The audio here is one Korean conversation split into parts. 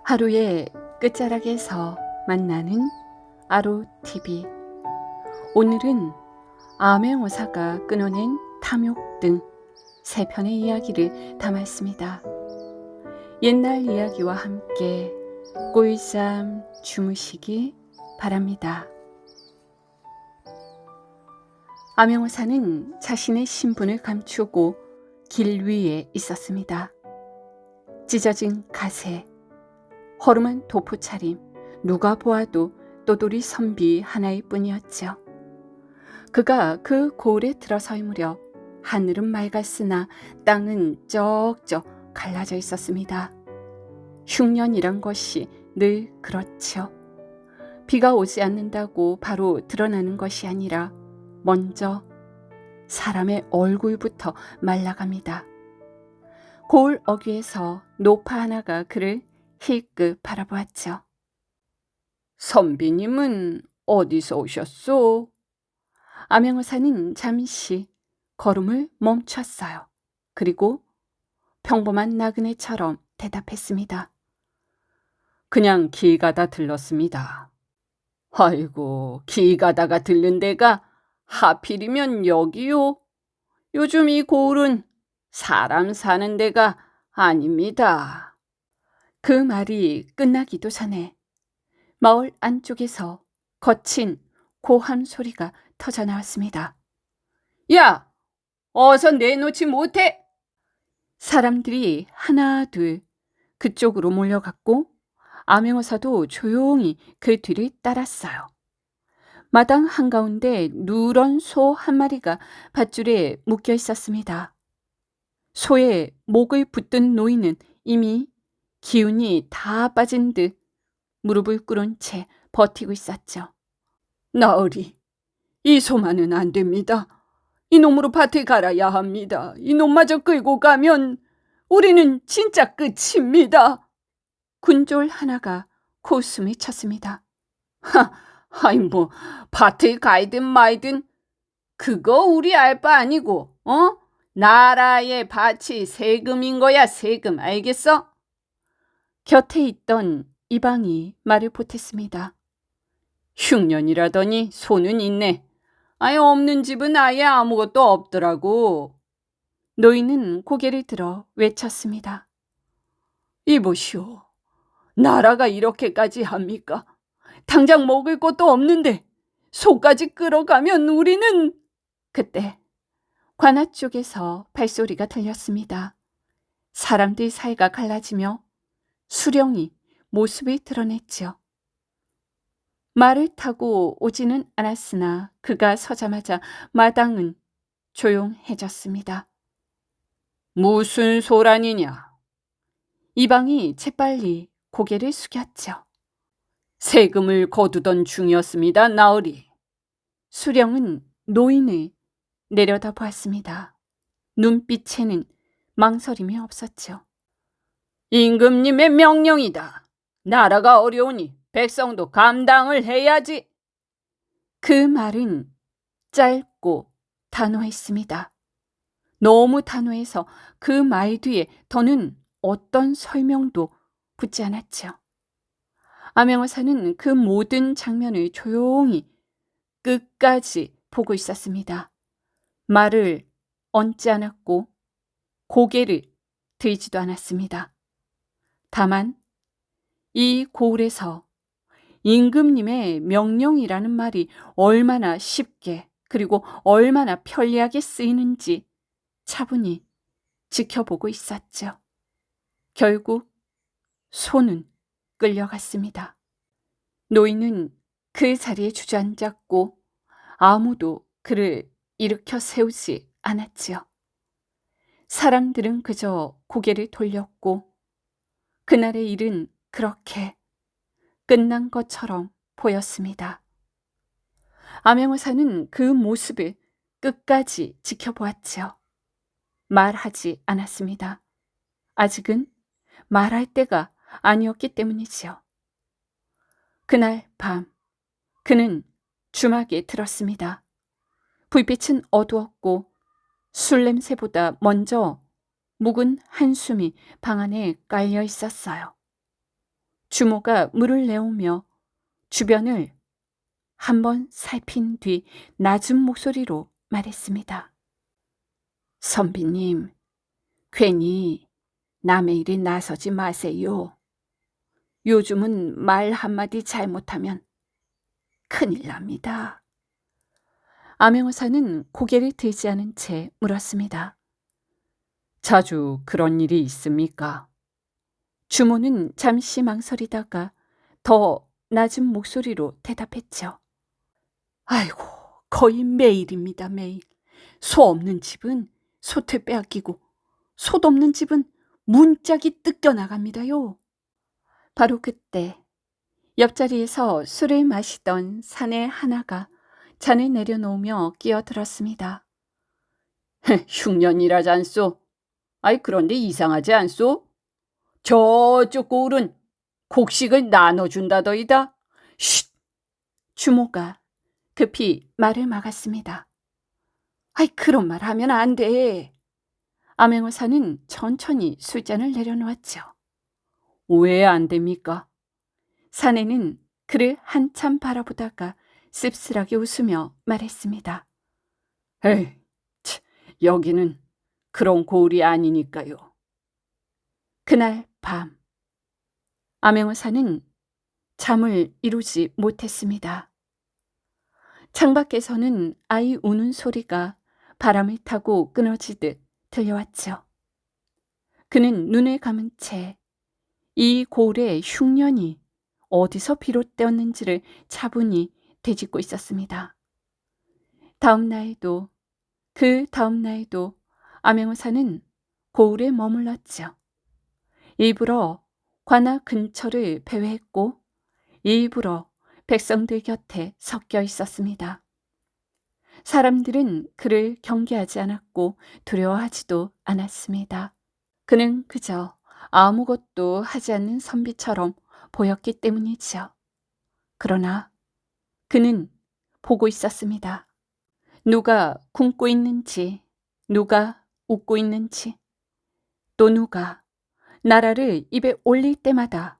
하루의 끝자락에서 만나는 아로TV. 오늘은 암행어사가 끊어낸 탐욕 등 세 편의 이야기를 담았습니다. 옛날 이야기와 함께 꿀잠 주무시기 바랍니다. 암행어사는 자신의 신분을 감추고 길 위에 있었습니다. 찢어진 가세, 허름한 도포차림, 누가 보아도 또돌이 선비 하나일 뿐이었죠. 그가 그 고을에 들어설 무렵 하늘은 맑았으나 땅은 쩍쩍 갈라져 있었습니다. 흉년이란 것이 늘 그렇죠. 비가 오지 않는다고 바로 드러나는 것이 아니라 먼저 사람의 얼굴부터 말라갑니다. 고을 어귀에서 노파 하나가 그를 힐끗 바라보았죠. 선비님은 어디서 오셨소? 암행어사는 잠시 걸음을 멈췄어요. 그리고 평범한 나그네처럼 대답했습니다. 그냥 길 가다 들렀습니다. 아이고, 길 가다가 들른 데가 하필이면 여기요. 요즘 이 고을은 사람 사는 데가 아닙니다. 그 말이 끝나기도 전에 마을 안쪽에서 거친 고함 소리가 터져 나왔습니다. 야! 어서 내놓지 못해! 사람들이 하나 둘 그쪽으로 몰려갔고 암행어사도 조용히 그 뒤를 따랐어요. 마당 한가운데 누런 소 한 마리가 밧줄에 묶여 있었습니다. 소의 목을 붙든 노인은 이미 기운이 다 빠진 듯 무릎을 꿇은 채 버티고 있었죠. 나으리, 이 소만은 안 됩니다. 이놈으로 밭에 갈아야 합니다. 이놈마저 끌고 가면 우리는 진짜 끝입니다. 군졸 하나가 코웃음을 쳤습니다. 아이 뭐 밭을 가이든 마이든 그거 우리 알 바 아니고 나라의 밭이 세금인 거야, 세금. 알겠어? 곁에 있던 이방이 말을 보탰습니다. 흉년이라더니 소는 있네. 아예 없는 집은 아예 아무것도 없더라고. 노인은 고개를 들어 외쳤습니다. 이보시오. 나라가 이렇게까지 합니까? 당장 먹을 것도 없는데 소까지 끌어가면 우리는... 그때 관아 쪽에서 발소리가 들렸습니다. 사람들 사이가 갈라지며 수령이 모습을 드러냈죠. 말을 타고 오지는 않았으나 그가 서자마자 마당은 조용해졌습니다. 무슨 소란이냐? 이방이 재빨리 고개를 숙였죠. 세금을 거두던 중이었습니다, 나으리. 수령은 노인을 내려다보았습니다. 눈빛에는 망설임이 없었죠. 임금님의 명령이다. 나라가 어려우니 백성도 감당을 해야지. 그 말은 짧고 단호했습니다. 너무 단호해서 그 말 뒤에 더는 어떤 설명도 붙지 않았죠. 암행어사는 그 모든 장면을 조용히 끝까지 보고 있었습니다. 말을 얹지 않았고 고개를 들지도 않았습니다. 다만 이 고을에서 임금님의 명령이라는 말이 얼마나 쉽게 그리고 얼마나 편리하게 쓰이는지 차분히 지켜보고 있었죠. 결국 소는 끌려갔습니다. 노인은 그 자리에 주저앉았고 아무도 그를 일으켜 세우지 않았지요. 사람들은 그저 고개를 돌렸고 그날의 일은 그렇게 끝난 것처럼 보였습니다. 암행어사는 그 모습을 끝까지 지켜보았지요. 말하지 않았습니다. 아직은 말할 때가 아니었기 때문이지요. 그날 밤 그는 주막에 들었습니다. 불빛은 어두웠고 술 냄새보다 먼저 묵은 한숨이 방 안에 깔려 있었어요. 주모가 물을 내오며 주변을 한번 살핀 뒤 낮은 목소리로 말했습니다. 선비님, 괜히 남의 일에 나서지 마세요. 요즘은 말 한마디 잘못하면 큰일 납니다. 암행어사는 고개를 들지 않은 채 물었습니다. 자주 그런 일이 있습니까? 주모는 잠시 망설이다가 더 낮은 목소리로 대답했죠. 아이고, 거의 매일입니다, 매일. 소 없는 집은 소퇴 빼앗기고 솥 없는 집은 문짝이 뜯겨나갑니다요. 바로 그때 옆자리에서 술을 마시던 사내 하나가 잔을 내려놓으며 끼어들었습니다. 흉년이라지 않소? 아이, 그런데 이상하지 않소? 저쪽 고을은 곡식을 나눠준다더이다. 쉿! 주모가 급히 말을 막았습니다. 아이, 그런 말 하면 안 돼. 암행어사는 천천히 술잔을 내려놓았죠. 왜 안 됩니까? 사내는 그를 한참 바라보다가 씁쓸하게 웃으며 말했습니다. 에이, 여기는 그런 고을이 아니니까요. 그날 밤, 암행어사는 잠을 이루지 못했습니다. 창밖에서는 아이 우는 소리가 바람을 타고 끊어지듯 들려왔죠. 그는 눈을 감은 채 이 고을의 흉년이 어디서 비롯되었는지를 차분히 되짚고 있었습니다. 다음 날에도 그 다음 날에도 암행어사는 고을에 머물렀죠. 일부러 관아 근처를 배회했고 일부러 백성들 곁에 섞여 있었습니다. 사람들은 그를 경계하지 않았고 두려워하지도 않았습니다. 그는 그저 아무것도 하지 않는 선비처럼 보였기 때문이지요. 그러나 그는 보고 있었습니다. 누가 굶고 있는지, 누가 웃고 있는지, 또 누가 나라를 입에 올릴 때마다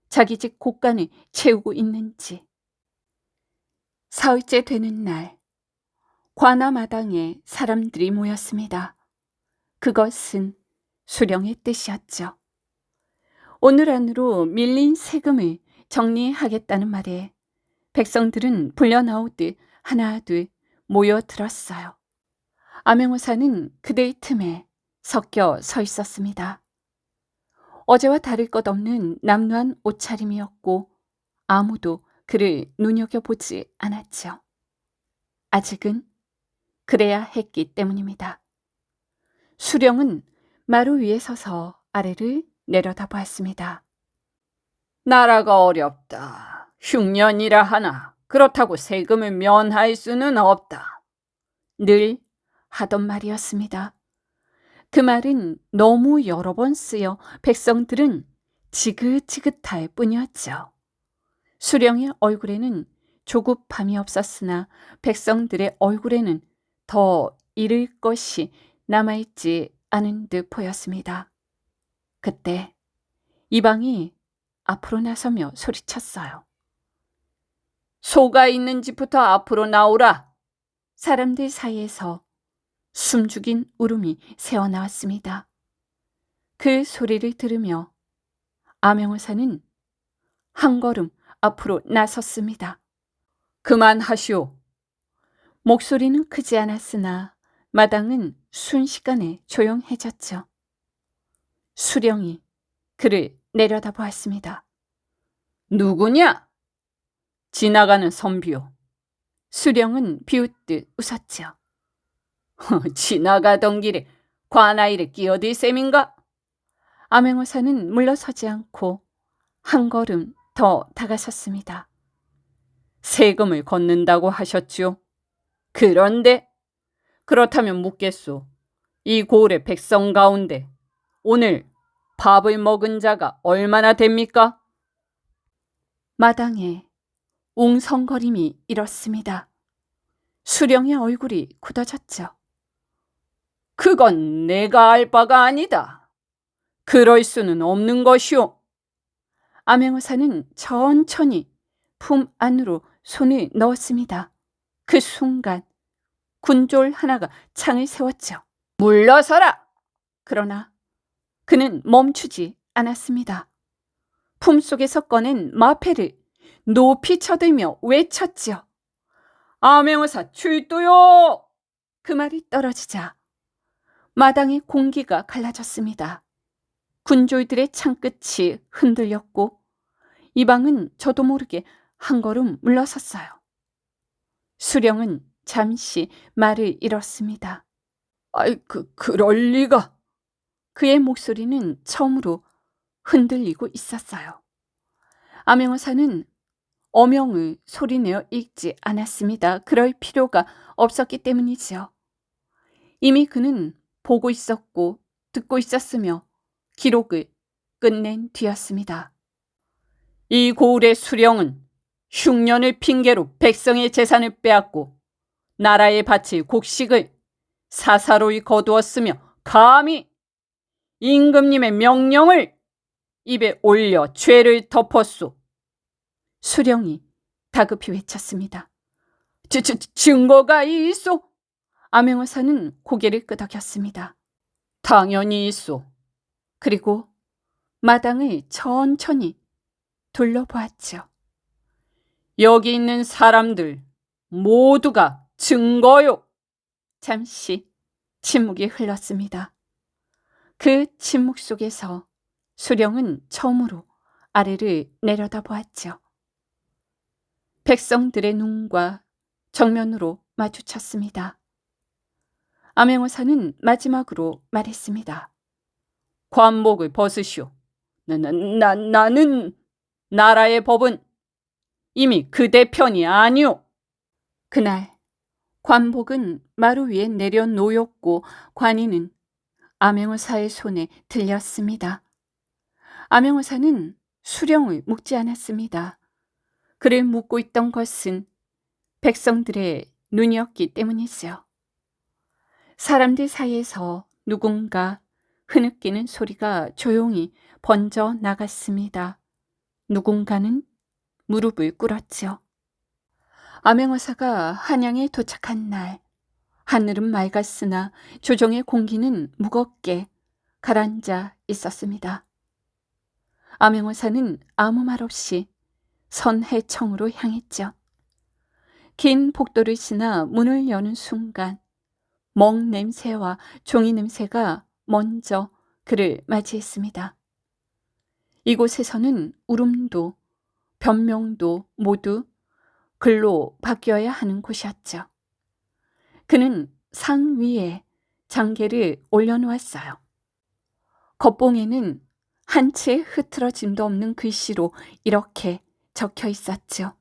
자기 집 곳간을 채우고 있는지. 사흘째 되는 날, 관아마당에 사람들이 모였습니다. 그것은 수령의 뜻이었죠. 오늘 안으로 밀린 세금을 정리하겠다는 말에 백성들은 불려나오듯 하나 둘 모여들었어요. 암행어사는 그들의 틈에 섞여 서 있었습니다. 어제와 다를 것 없는 남루한 옷차림이었고 아무도 그를 눈여겨보지 않았죠. 아직은 그래야 했기 때문입니다. 수령은 마루 위에 서서 아래를 내려다보았습니다. 나라가 어렵다. 흉년이라 하나 그렇다고 세금을 면할 수는 없다. 늘 하던 말이었습니다. 그 말은 너무 여러 번 쓰여 백성들은 지긋지긋할 뿐이었죠. 수령의 얼굴에는 조급함이 없었으나 백성들의 얼굴에는 더 잃을 것이 남아있지 않은 듯 보였습니다. 그때 이방이 앞으로 나서며 소리쳤어요. 소가 있는 집부터 앞으로 나오라. 사람들 사이에서 숨죽인 울음이 새어나왔습니다. 그 소리를 들으며 암행어사는 한 걸음 앞으로 나섰습니다. 그만하시오. 목소리는 크지 않았으나 마당은 순식간에 조용해졌죠. 수령이 그를 내려다보았습니다. 누구냐? 지나가는 선비요. 수령은 비웃듯 웃었죠. 지나가던 길에 관아이를 끼어들 셈인가? 암행어사는 물러서지 않고 한 걸음 더 다가섰습니다. 세금을 걷는다고 하셨죠? 그런데 그렇다면 묻겠소. 이 고을의 백성 가운데 오늘 밥을 먹은 자가 얼마나 됩니까? 마당에 웅성거림이 일었습니다. 수령의 얼굴이 굳어졌죠. 그건 내가 알 바가 아니다. 그럴 수는 없는 것이오. 암행어사는 천천히 품 안으로 손을 넣었습니다. 그 순간 군졸 하나가 창을 세웠죠. 물러서라! 그러나 그는 멈추지 않았습니다. 품속에서 꺼낸 마패를 높이 쳐들며 외쳤지요. 암행어사 출두요! 그 말이 떨어지자 마당의 공기가 갈라졌습니다. 군졸들의 창끝이 흔들렸고 이방은 저도 모르게 한 걸음 물러섰어요. 수령은 잠시 말을 잃었습니다. 아이, 그럴 리가. 그의 목소리는 처음으로 흔들리고 있었어요. 암행어사는 어명을 소리내어 읽지 않았습니다. 그럴 필요가 없었기 때문이지요. 이미 그는 보고 있었고 듣고 있었으며 기록을 끝낸 뒤였습니다. 이 고을의 수령은 흉년을 핑계로 백성의 재산을 빼앗고 나라에 바칠 곡식을 사사로이 거두었으며 감히 임금님의 명령을 입에 올려 죄를 덮었소. 수령이 다급히 외쳤습니다. 증거가 있소? 암행어사는 고개를 끄덕였습니다. 당연히 있소. 그리고 마당을 천천히 둘러보았죠. 여기 있는 사람들 모두가 증거요. 잠시 침묵이 흘렀습니다. 그 침묵 속에서 수령은 처음으로 아래를 내려다보았죠. 백성들의 눈과 정면으로 마주쳤습니다. 암행어사는 마지막으로 말했습니다. 관복을 벗으시오. 나는 나라의 법은 이미 그대 편이 아니오. 그날 관복은 마루 위에 내려놓였고 관이는 암행어사의 손에 들렸습니다. 암행어사는 수령을 묻지 않았습니다. 그를 묻고 있던 것은 백성들의 눈이었기 때문이지요. 사람들 사이에서 누군가 흐느끼는 소리가 조용히 번져 나갔습니다. 누군가는 무릎을 꿇었지요. 암행어사가 한양에 도착한 날, 하늘은 맑았으나 조정의 공기는 무겁게 가라앉아 있었습니다. 암행어사는 아무 말 없이 선해청으로 향했죠. 긴 복도를 지나 문을 여는 순간 멍 냄새와 종이 냄새가 먼저 그를 맞이했습니다. 이곳에서는 울음도 변명도 모두 글로 바뀌어야 하는 곳이었죠. 그는 상 위에 장계를 올려놓았어요. 겉봉에는 한 채 흐트러짐도 없는 글씨로 이렇게 적혀 있었죠.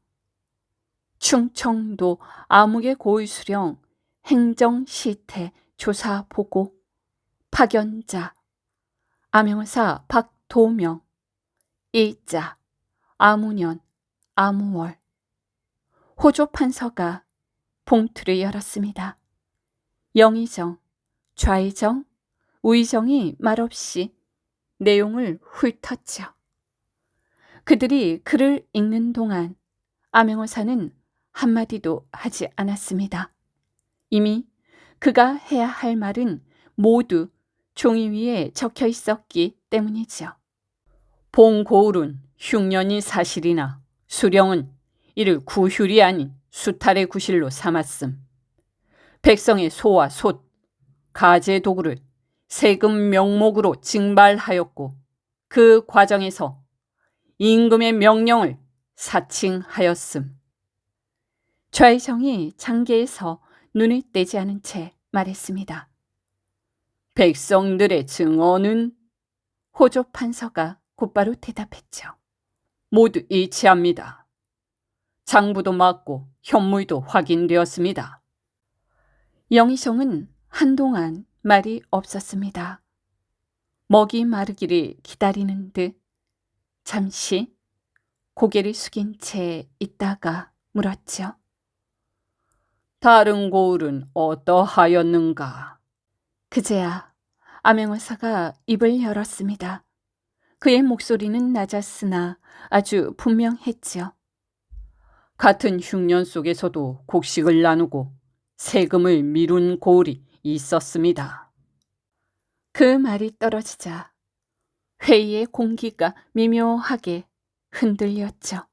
충청도 암흑의 고을수령 행정시태 조사 보고 파견자 암행어사 박도명 일자 아무년 아무월. 호조 판서가 봉투를 열었습니다. 영의정, 좌의정, 우의정이 말없이 내용을 훑었죠. 그들이 글을 읽는 동안 암행어사는 한마디도 하지 않았습니다. 이미 그가 해야 할 말은 모두 종이 위에 적혀 있었기 때문이죠. 봉고을은 흉년이 사실이나 수령은 이를 구휼이 아닌 수탈의 구실로 삼았음. 백성의 소와 솥, 가재 도구를 세금 명목으로 징발하였고 그 과정에서 임금의 명령을 사칭하였음. 좌의정이 장계에서 눈을 떼지 않은 채 말했습니다. 백성들의 증언은? 호조 판서가 곧바로 대답했죠. 모두 일치합니다. 장부도 맞고 현물도 확인되었습니다. 영의정은 한동안 말이 없었습니다. 먹이 마르기를 기다리는 듯 잠시 고개를 숙인 채 있다가 물었죠. 다른 고을은 어떠하였는가? 그제야 암행어사가 입을 열었습니다. 그의 목소리는 낮았으나 아주 분명했지요. 같은 흉년 속에서도 곡식을 나누고 세금을 미룬 고을이 있었습니다. 그 말이 떨어지자 회의의 공기가 미묘하게 흔들렸죠.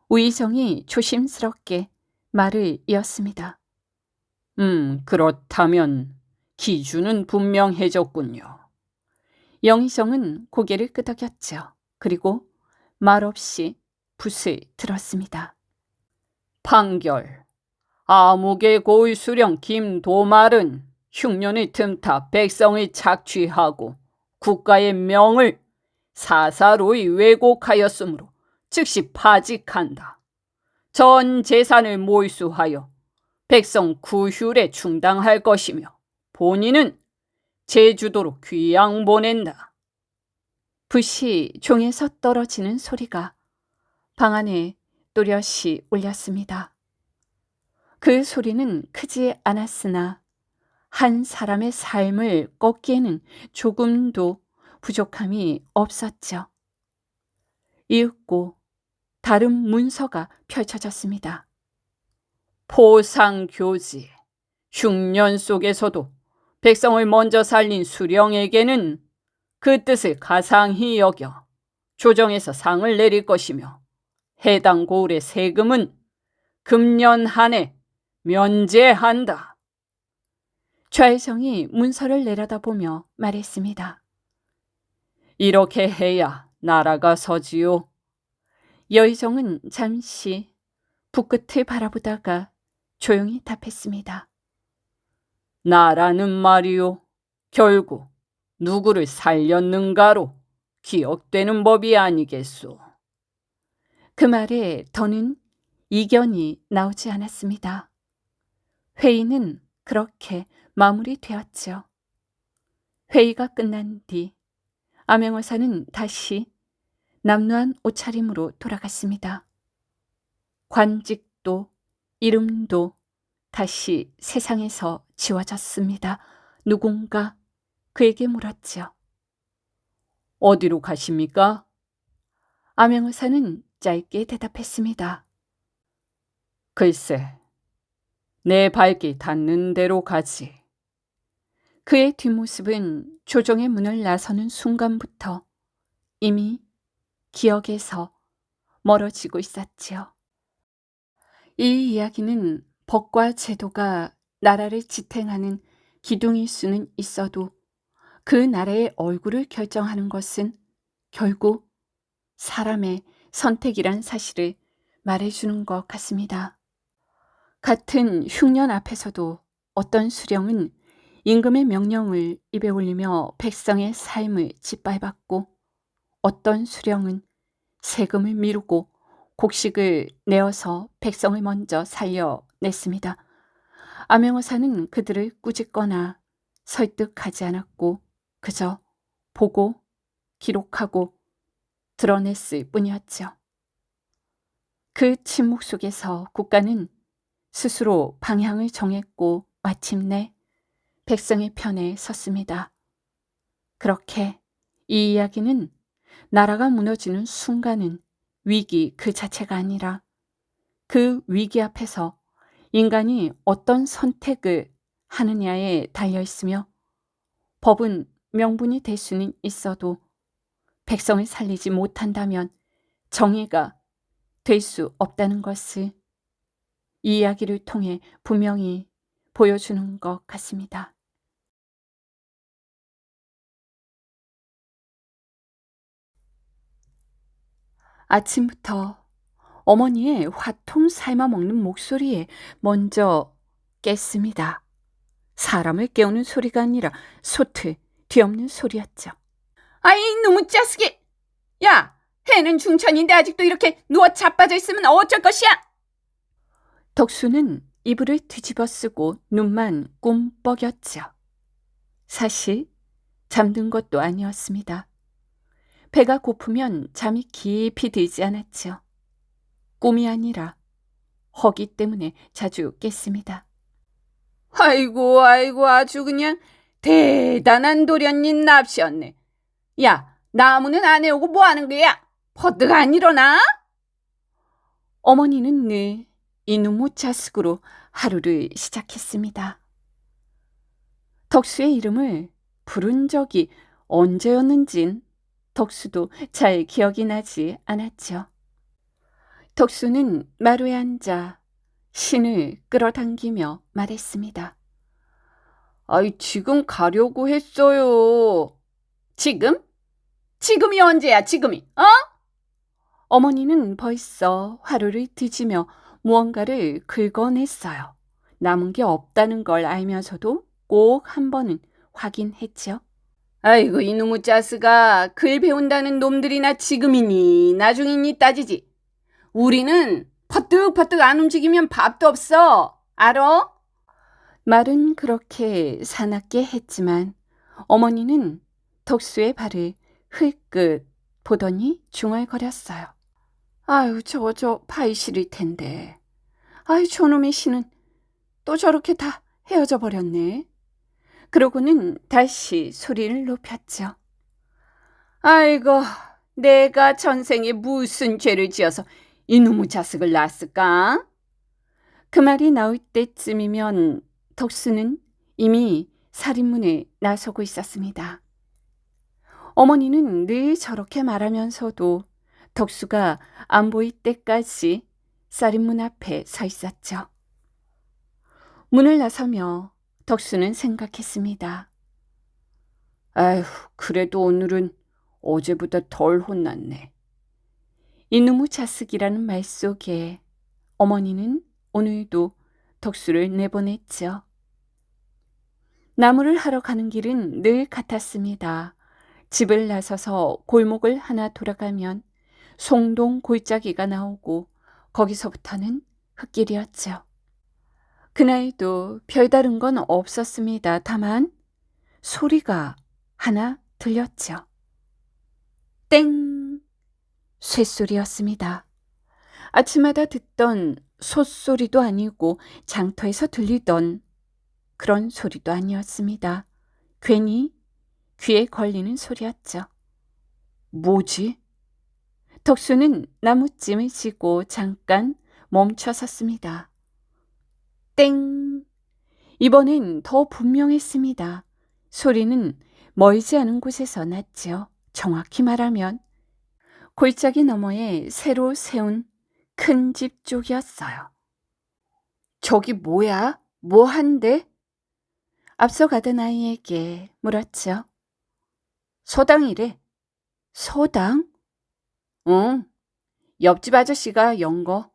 우의정이 조심스럽게 말을 이었습니다. 그렇다면 기준은 분명해졌군요. 영의정은 고개를 끄덕였죠. 그리고 말없이 붓을 들었습니다. 판결. 아무개 고의 수령 김도말은 흉년을 틈타 백성을 착취하고 국가의 명을 사사로이 왜곡하였으므로 즉시 파직한다. 전 재산을 몰수하여 백성 구휼에 충당할 것이며 본인은 제주도로 귀양 보낸다. 붓이 종에서 떨어지는 소리가 방 안에 또렷이 울렸습니다. 그 소리는 크지 않았으나 한 사람의 삶을 꺾기에는 조금도 부족함이 없었죠. 이윽고 다른 문서가 펼쳐졌습니다. 포상교지. 흉년 속에서도 백성을 먼저 살린 수령에게는 그 뜻을 가상히 여겨 조정에서 상을 내릴 것이며 해당 고을의 세금은 금년 한 해 면제한다. 좌의정이 문서를 내려다보며 말했습니다. 이렇게 해야 나라가 서지요. 여의정은 잠시 붓끝을 바라보다가 조용히 답했습니다. 나라는 말이요. 결국 누구를 살렸는가로 기억되는 법이 아니겠소. 그 말에 더는 이견이 나오지 않았습니다. 회의는 그렇게 마무리되었죠. 회의가 끝난 뒤 암행어사는 다시 남루한 옷차림으로 돌아갔습니다. 관직도 이름도 다시 세상에서 지워졌습니다. 누군가 그에게 물었죠. 어디로 가십니까? 암행어사는 짧게 대답했습니다. 글쎄, 내 발길 닿는 대로 가지. 그의 뒷모습은 조정의 문을 나서는 순간부터 이미 기억에서 멀어지고 있었지요. 이 이야기는 법과 제도가 나라를 지탱하는 기둥일 수는 있어도 그 나라의 얼굴을 결정하는 것은 결국 사람의 선택이란 사실을 말해주는 것 같습니다. 같은 흉년 앞에서도 어떤 수령은 임금의 명령을 입에 올리며 백성의 삶을 짓밟았고 어떤 수령은 세금을 미루고 곡식을 내어서 백성을 먼저 살려냈습니다. 암행어사는 그들을 꾸짖거나 설득하지 않았고 그저 보고 기록하고 드러냈을 뿐이었죠. 그 침묵 속에서 국가는 스스로 방향을 정했고 마침내 백성의 편에 섰습니다. 그렇게 이 이야기는 나라가 무너지는 순간은 위기 그 자체가 아니라 그 위기 앞에서 인간이 어떤 선택을 하느냐에 달려 있으며 법은 명분이 될 수는 있어도 백성을 살리지 못한다면 정의가 될 수 없다는 것을 이 이야기를 통해 분명히 보여주는 것 같습니다. 아침부터 어머니의 화통 삶아 먹는 목소리에 먼저 깼습니다. 사람을 깨우는 소리가 아니라 소틀 뒤엎는 소리였죠. 아이 너무 짜스게. 야, 해는 중천인데 아직도 이렇게 누워 자빠져 있으면 어쩔 것이야. 덕수는 이불을 뒤집어 쓰고 눈만 꿈뻑였죠. 사실 잠든 것도 아니었습니다. 배가 고프면 잠이 깊이 들지 않았죠. 꿈이 아니라 허기 때문에 자주 깼습니다. 아이고 아주 그냥 대단한 도련님 납시였네. 야, 나무는 안 해오고 뭐 하는 거야? 버뜩 안 일어나? 어머니는 늘 이누무 자숙으로 하루를 시작했습니다. 덕수의 이름을 부른 적이 언제였는진 덕수도 잘 기억이 나지 않았죠. 덕수는 마루에 앉아 신을 끌어당기며 말했습니다. 아이, 지금 가려고 했어요. 지금? 지금이 언제야, 지금이? 어머니는 벌써 화루를 뒤지며 무언가를 긁어냈어요. 남은 게 없다는 걸 알면서도 꼭 한 번은 확인했죠. 아이고, 이놈의 짜스가 글 배운다는 놈들이나 지금이니 나중이니 따지지. 우리는 퍼뜩퍼뜩 안 움직이면 밥도 없어. 알어? 말은 그렇게 사납게 했지만 어머니는 덕수의 발을 흘끗 보더니 중얼거렸어요. 아유, 저 파이 시릴 텐데. 아유, 저놈의 신은 또 저렇게 다 헤어져 버렸네. 그러고는 다시 소리를 높였죠. 아이고, 내가 전생에 무슨 죄를 지어서 이놈의 자식을 낳았을까? 그 말이 나올 때쯤이면 덕수는 이미 살인문에 나서고 있었습니다. 어머니는 늘 저렇게 말하면서도 덕수가 안 보일 때까지 살인문 앞에 서 있었죠. 문을 나서며 덕수는 생각했습니다. 아휴, 그래도 오늘은 어제보다 덜 혼났네. 이누무 자숙이라는 말 속에 어머니는 오늘도 덕수를 내보냈죠. 나무를 하러 가는 길은 늘 같았습니다. 집을 나서서 골목을 하나 돌아가면 송동 골짜기가 나오고 거기서부터는 흙길이었죠. 그날도 별다른 건 없었습니다. 다만 소리가 하나 들렸죠. 땡! 쇳소리였습니다. 아침마다 듣던 솥소리도 아니고 장터에서 들리던 그런 소리도 아니었습니다. 괜히 귀에 걸리는 소리였죠. 뭐지? 덕수는 나무찜을 쥐고 잠깐 멈춰 섰습니다. 땡! 이번엔 더 분명했습니다. 소리는 멀지 않은 곳에서 났죠. 정확히 말하면 골짜기 너머에 새로 세운 큰 집 쪽이었어요. 저기 뭐야? 뭐 한대? 앞서 가던 아이에게 물었죠. 소당이래. 소당? 응, 옆집 아저씨가 연 거.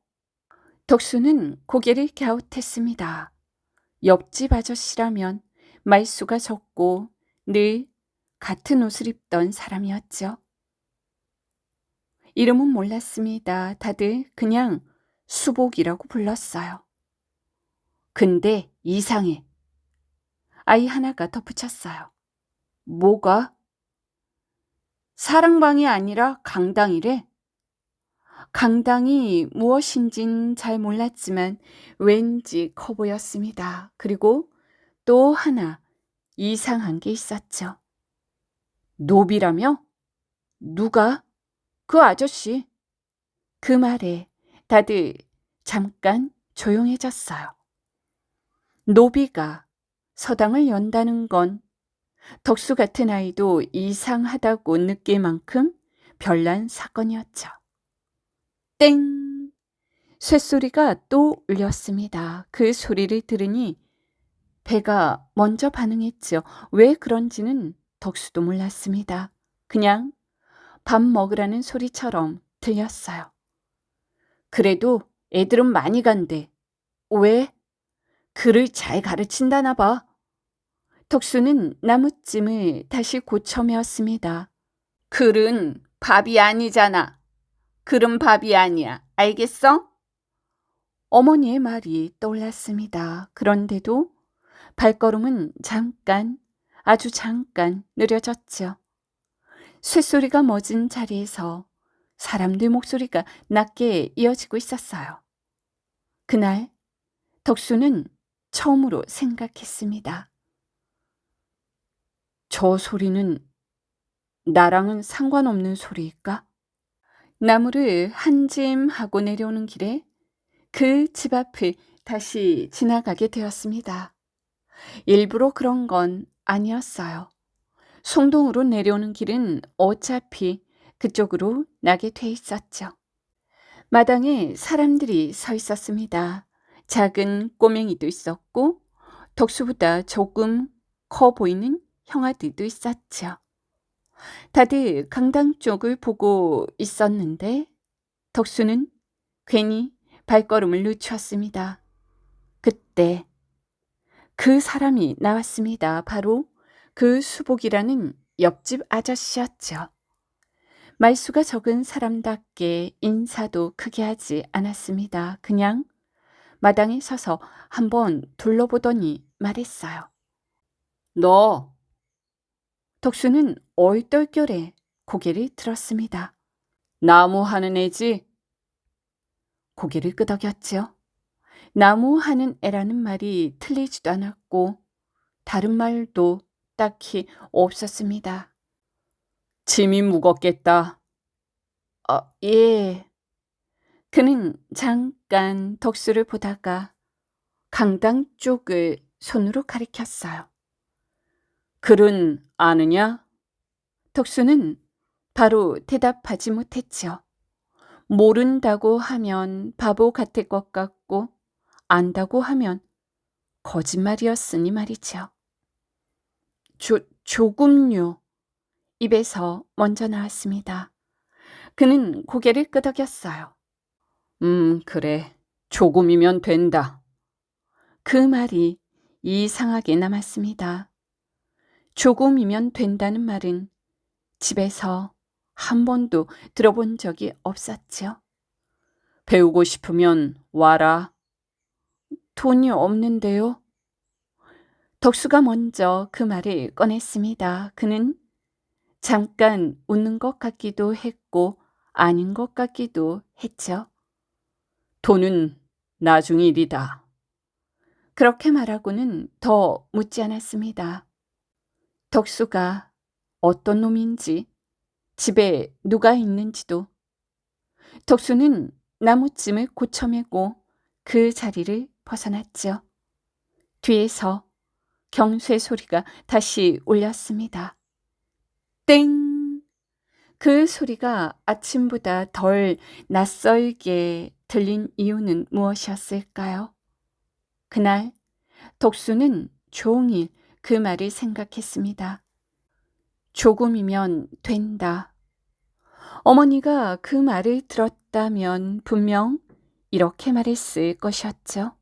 덕수는 고개를 갸웃했습니다. 옆집 아저씨라면 말수가 적고 늘 같은 옷을 입던 사람이었죠. 이름은 몰랐습니다. 다들 그냥 수복이라고 불렀어요. 근데 이상해. 아이 하나가 덧붙였어요. 뭐가? 사랑방이 아니라 강당이래. 강당이 무엇인진 잘 몰랐지만 왠지 커 보였습니다. 그리고 또 하나 이상한 게 있었죠. 노비라며? 누가? 그 아저씨. 그 말에 다들 잠깐 조용해졌어요. 노비가 서당을 연다는 건 덕수 같은 아이도 이상하다고 느낄 만큼 별난 사건이었죠. 땡! 쇳소리가 또 울렸습니다. 그 소리를 들으니 배가 먼저 반응했죠. 왜 그런지는 덕수도 몰랐습니다. 그냥 밥 먹으라는 소리처럼 들렸어요. 그래도 애들은 많이 간대. 왜? 글을 잘 가르친다나 봐. 덕수는 나무찜을 다시 고쳐 메었습니다. 글은 밥이 아니잖아. 글은 밥이 아니야. 알겠어? 어머니의 말이 떠올랐습니다. 그런데도 발걸음은 잠깐, 아주 잠깐 느려졌죠. 쇳소리가 멎은 자리에서 사람들 목소리가 낮게 이어지고 있었어요. 그날 덕수는 처음으로 생각했습니다. 저 소리는 나랑은 상관없는 소리일까? 나무를 한 짐 하고 내려오는 길에 그 집 앞을 다시 지나가게 되었습니다. 일부러 그런 건 아니었어요. 송동으로 내려오는 길은 어차피 그쪽으로 나게 돼 있었죠. 마당에 사람들이 서 있었습니다. 작은 꼬맹이도 있었고 덕수보다 조금 커 보이는 형아들도 있었죠. 다들 강당 쪽을 보고 있었는데 덕수는 괜히 발걸음을 늦췄습니다. 그때 그 사람이 나왔습니다. 바로 그 수복이라는 옆집 아저씨였죠. 말수가 적은 사람답게 인사도 크게 하지 않았습니다. 그냥 마당에 서서 한번 둘러보더니 말했어요. 너. 덕수는 얼떨결에 고개를 들었습니다. 나무 하는 애지? 고개를 끄덕였죠. 나무 하는 애라는 말이 틀리지도 않았고 다른 말도 딱히 없었습니다. 짐이 무겁겠다. 예. 그는 잠깐 덕수를 보다가 강당 쪽을 손으로 가리켰어요. 글은 아느냐? 덕수는 바로 대답하지 못했죠. 모른다고 하면 바보 같을 것 같고 안다고 하면 거짓말이었으니 말이죠. 조금요. 입에서 먼저 나왔습니다. 그는 고개를 끄덕였어요. 그래. 조금이면 된다. 그 말이 이상하게 남았습니다. 조금이면 된다는 말은 집에서 한 번도 들어본 적이 없었죠. 배우고 싶으면 와라. 돈이 없는데요. 덕수가 먼저 그 말을 꺼냈습니다. 그는 잠깐 웃는 것 같기도 했고 아닌 것 같기도 했죠. 돈은 나중 일이다. 그렇게 말하고는 더 묻지 않았습니다. 덕수가 어떤 놈인지, 집에 누가 있는지도. 덕수는 나무찜을 고쳐매고 그 자리를 벗어났죠. 뒤에서 경쇠 소리가 다시 울렸습니다. 땡! 그 소리가 아침보다 덜 낯설게 들린 이유는 무엇이었을까요? 그날 덕수는 종일 그 말을 생각했습니다. 조금이면 된다. 어머니가 그 말을 들었다면 분명 이렇게 말했을 것이었죠.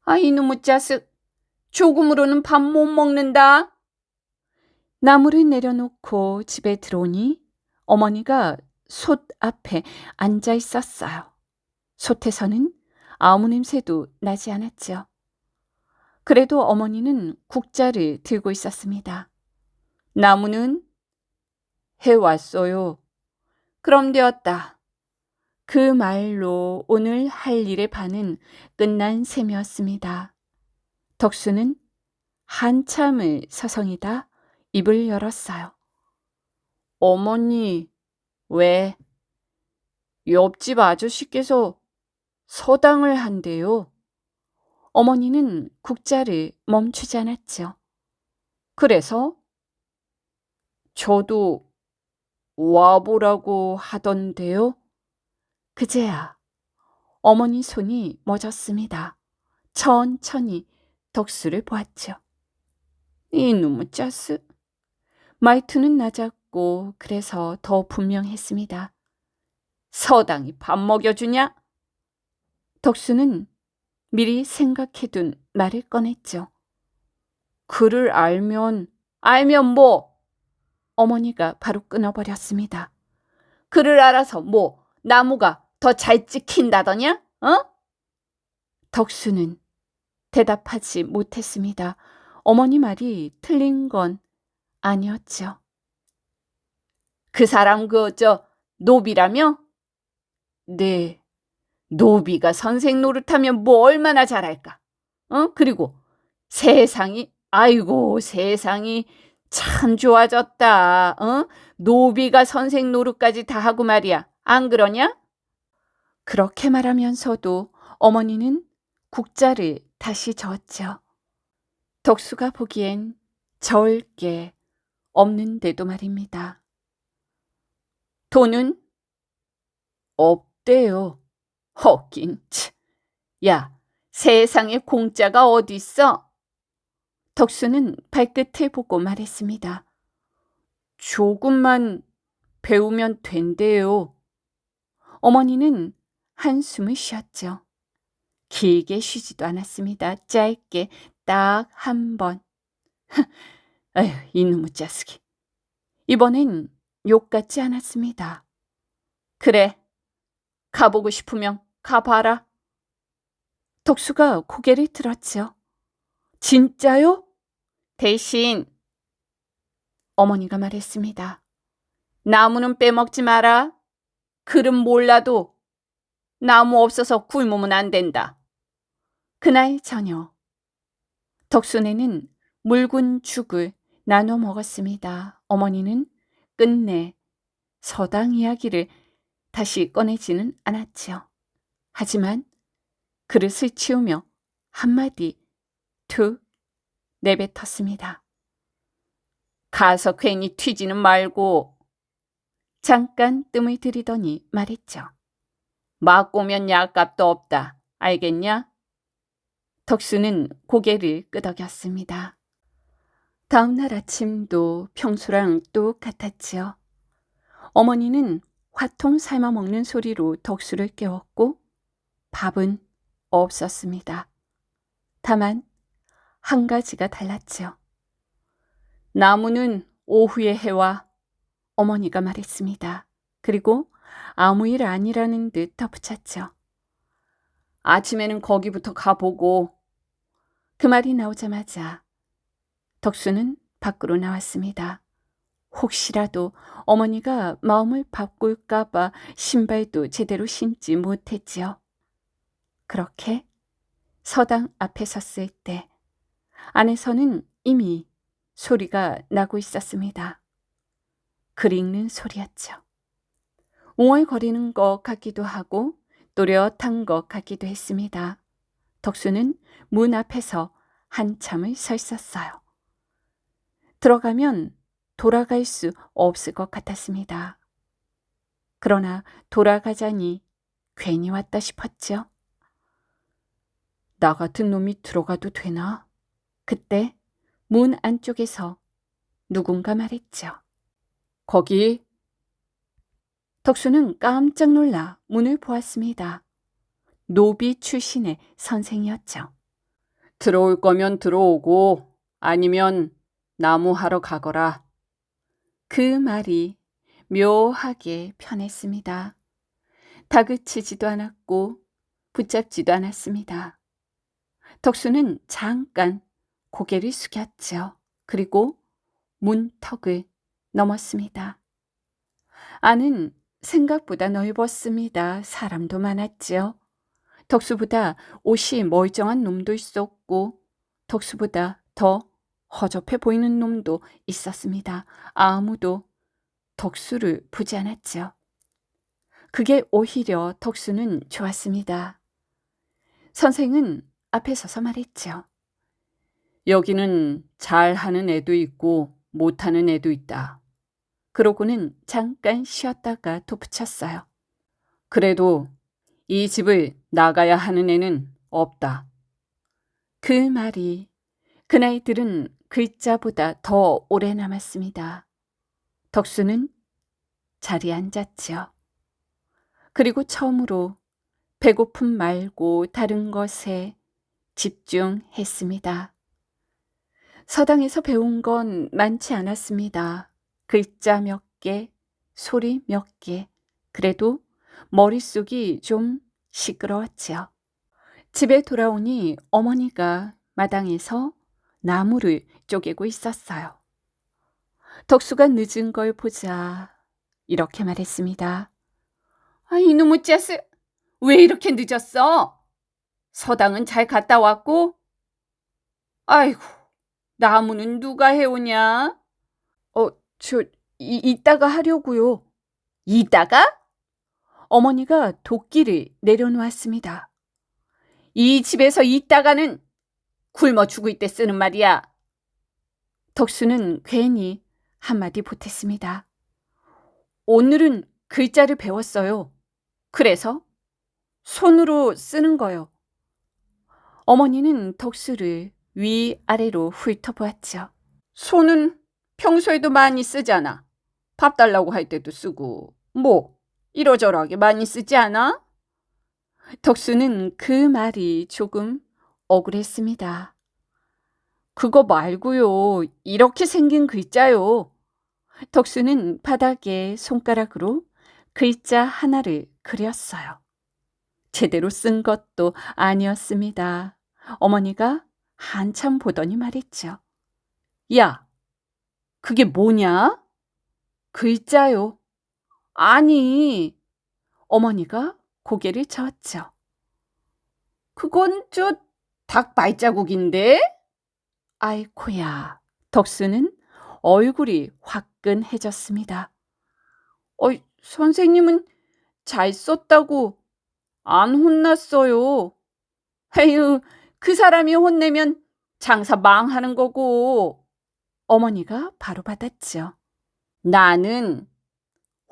이놈의 자식, 조금으로는 밥 못 먹는다. 나무를 내려놓고 집에 들어오니 어머니가 솥 앞에 앉아 있었어요. 솥에서는 아무 냄새도 나지 않았죠. 그래도 어머니는 국자를 들고 있었습니다. 나무는 해왔어요. 그럼 되었다. 그 말로 오늘 할 일의 반은 끝난 셈이었습니다. 덕수는 한참을 서성이다 입을 열었어요. 어머니, 왜? 옆집 아저씨께서 서당을 한대요. 어머니는 국자를 멈추지 않았죠. 그래서 저도 와보라고 하던데요. 그제야 어머니 손이 멎었습니다. 천천히 덕수를 보았죠. 이놈의 짜스. 말투는 낮았고 그래서 더 분명했습니다. 서당이 밥 먹여주냐? 덕수는 미리 생각해둔 말을 꺼냈죠. 그를 알면 뭐? 어머니가 바로 끊어버렸습니다. 그를 알아서 뭐 나무가 더 잘 찍힌다더냐? 덕수는 대답하지 못했습니다. 어머니 말이 틀린 건 아니었죠. 그 사람 노비라며? 네. 노비가 선생 노릇하면 뭐 얼마나 잘할까? 그리고 세상이 참 좋아졌다. 어? 노비가 선생 노릇까지 다 하고 말이야. 안 그러냐? 그렇게 말하면서도 어머니는 국자를 다시 저었죠. 덕수가 보기엔 저을 게 없는데도 말입니다. 돈은? 없대요. 허긴, 치. 야, 세상에 공짜가 어딨어? 덕수는 발끝을 보고 말했습니다. 조금만 배우면 된대요. 어머니는 한숨을 쉬었죠. 길게 쉬지도 않았습니다. 짧게 딱 한 번. 아휴, 이놈의 자식이. 이번엔 욕 같지 않았습니다. 그래, 가보고 싶으면 가봐라. 덕수가 고개를 들었죠. 진짜요? 대신 어머니가 말했습니다. 나무는 빼먹지 마라. 글은 몰라도 나무 없어서 굶으면 안 된다. 그날 저녁 덕수네는 묽은 죽을 나눠 먹었습니다. 어머니는 끝내 서당 이야기를 다시 꺼내지는 않았지요. 하지만 그릇을 치우며 한마디 툭 내뱉었습니다. 가서 괜히 튀지는 말고 잠깐 뜸을 들이더니 말했죠. 맞고 오면 약값도 없다. 알겠냐? 덕수는 고개를 끄덕였습니다. 다음 날 아침도 평소랑 똑같았지요. 어머니는 화통 삶아 먹는 소리로 덕수를 깨웠고 밥은 없었습니다. 다만 한 가지가 달랐지요. 나무는 오후에 해와. 어머니가 말했습니다. 그리고 아무 일 아니라는 듯 덧붙였죠. 아침에는 거기부터 가보고. 그 말이 나오자마자 덕수는 밖으로 나왔습니다. 혹시라도 어머니가 마음을 바꿀까 봐 신발도 제대로 신지 못했지요. 그렇게 서당 앞에 섰을 때 안에서는 이미 소리가 나고 있었습니다. 글 읽는 소리였죠. 웅얼거리는 것 같기도 하고 또렷한 것 같기도 했습니다. 덕수는 문 앞에서 한참을 서 있었어요. 들어가면 돌아갈 수 없을 것 같았습니다. 그러나 돌아가자니 괜히 왔다 싶었죠. 나 같은 놈이 들어가도 되나? 그때 문 안쪽에서 누군가 말했죠. 거기. 덕수는 깜짝 놀라 문을 보았습니다. 노비 출신의 선생이었죠. 들어올 거면 들어오고 아니면 나무하러 가거라. 그 말이 묘하게 편했습니다. 다그치지도 않았고 붙잡지도 않았습니다. 덕수는 잠깐 고개를 숙였죠. 그리고 문턱을 넘었습니다. 안은 생각보다 넓었습니다. 사람도 많았지요. 덕수보다 옷이 멀쩡한 놈도 있었고 덕수보다 더 허접해 보이는 놈도 있었습니다. 아무도 덕수를 보지 않았죠. 그게 오히려 덕수는 좋았습니다. 선생은 앞에 서서 말했죠. 여기는 잘하는 애도 있고 못하는 애도 있다. 그러고는 잠깐 쉬었다가 덧붙였어요. 그래도 이 집을 나가야 하는 애는 없다. 그 말이 그나이 들은 글자보다 더 오래 남았습니다. 덕수는 자리에 앉았지요. 그리고 처음으로 배고픔 말고 다른 것에 집중했습니다. 서당에서 배운 건 많지 않았습니다. 글자 몇 개, 소리 몇 개. 그래도 머릿속이 좀 시끄러웠지요. 집에 돌아오니 어머니가 마당에서 나무를 쪼개고 있었어요. 덕수가 늦은 걸 보자 이렇게 말했습니다. 아, 이놈의 짜스, 왜 이렇게 늦었어? 서당은 잘 갔다 왔고? 아이고, 나무는 누가 해오냐? 이따가 하려고요. 이따가? 어머니가 도끼를 내려놓았습니다. 이 집에서 이따가는 굶어 죽을 때 쓰는 말이야. 덕수는 괜히 한마디 보탰습니다. 오늘은 글자를 배웠어요. 그래서 손으로 쓰는 거요. 어머니는 덕수를 위아래로 훑어보았죠. 손은 평소에도 많이 쓰잖아. 밥 달라고 할 때도 쓰고 뭐 이러저러하게 많이 쓰지 않아? 덕수는 그 말이 조금 억울했습니다. 그거 말고요. 이렇게 생긴 글자요. 덕수는 바닥에 손가락으로 글자 하나를 그렸어요. 제대로 쓴 것도 아니었습니다. 어머니가 한참 보더니 말했죠. 야, 그게 뭐냐? 글자요. 아니, 어머니가 고개를 저었죠. 그건 닭 발자국인데? 아이코야, 덕수는 얼굴이 화끈해졌습니다. 선생님은 잘 썼다고 안 혼났어요. 에휴, 그 사람이 혼내면 장사 망하는 거고. 어머니가 바로 받았죠. 나는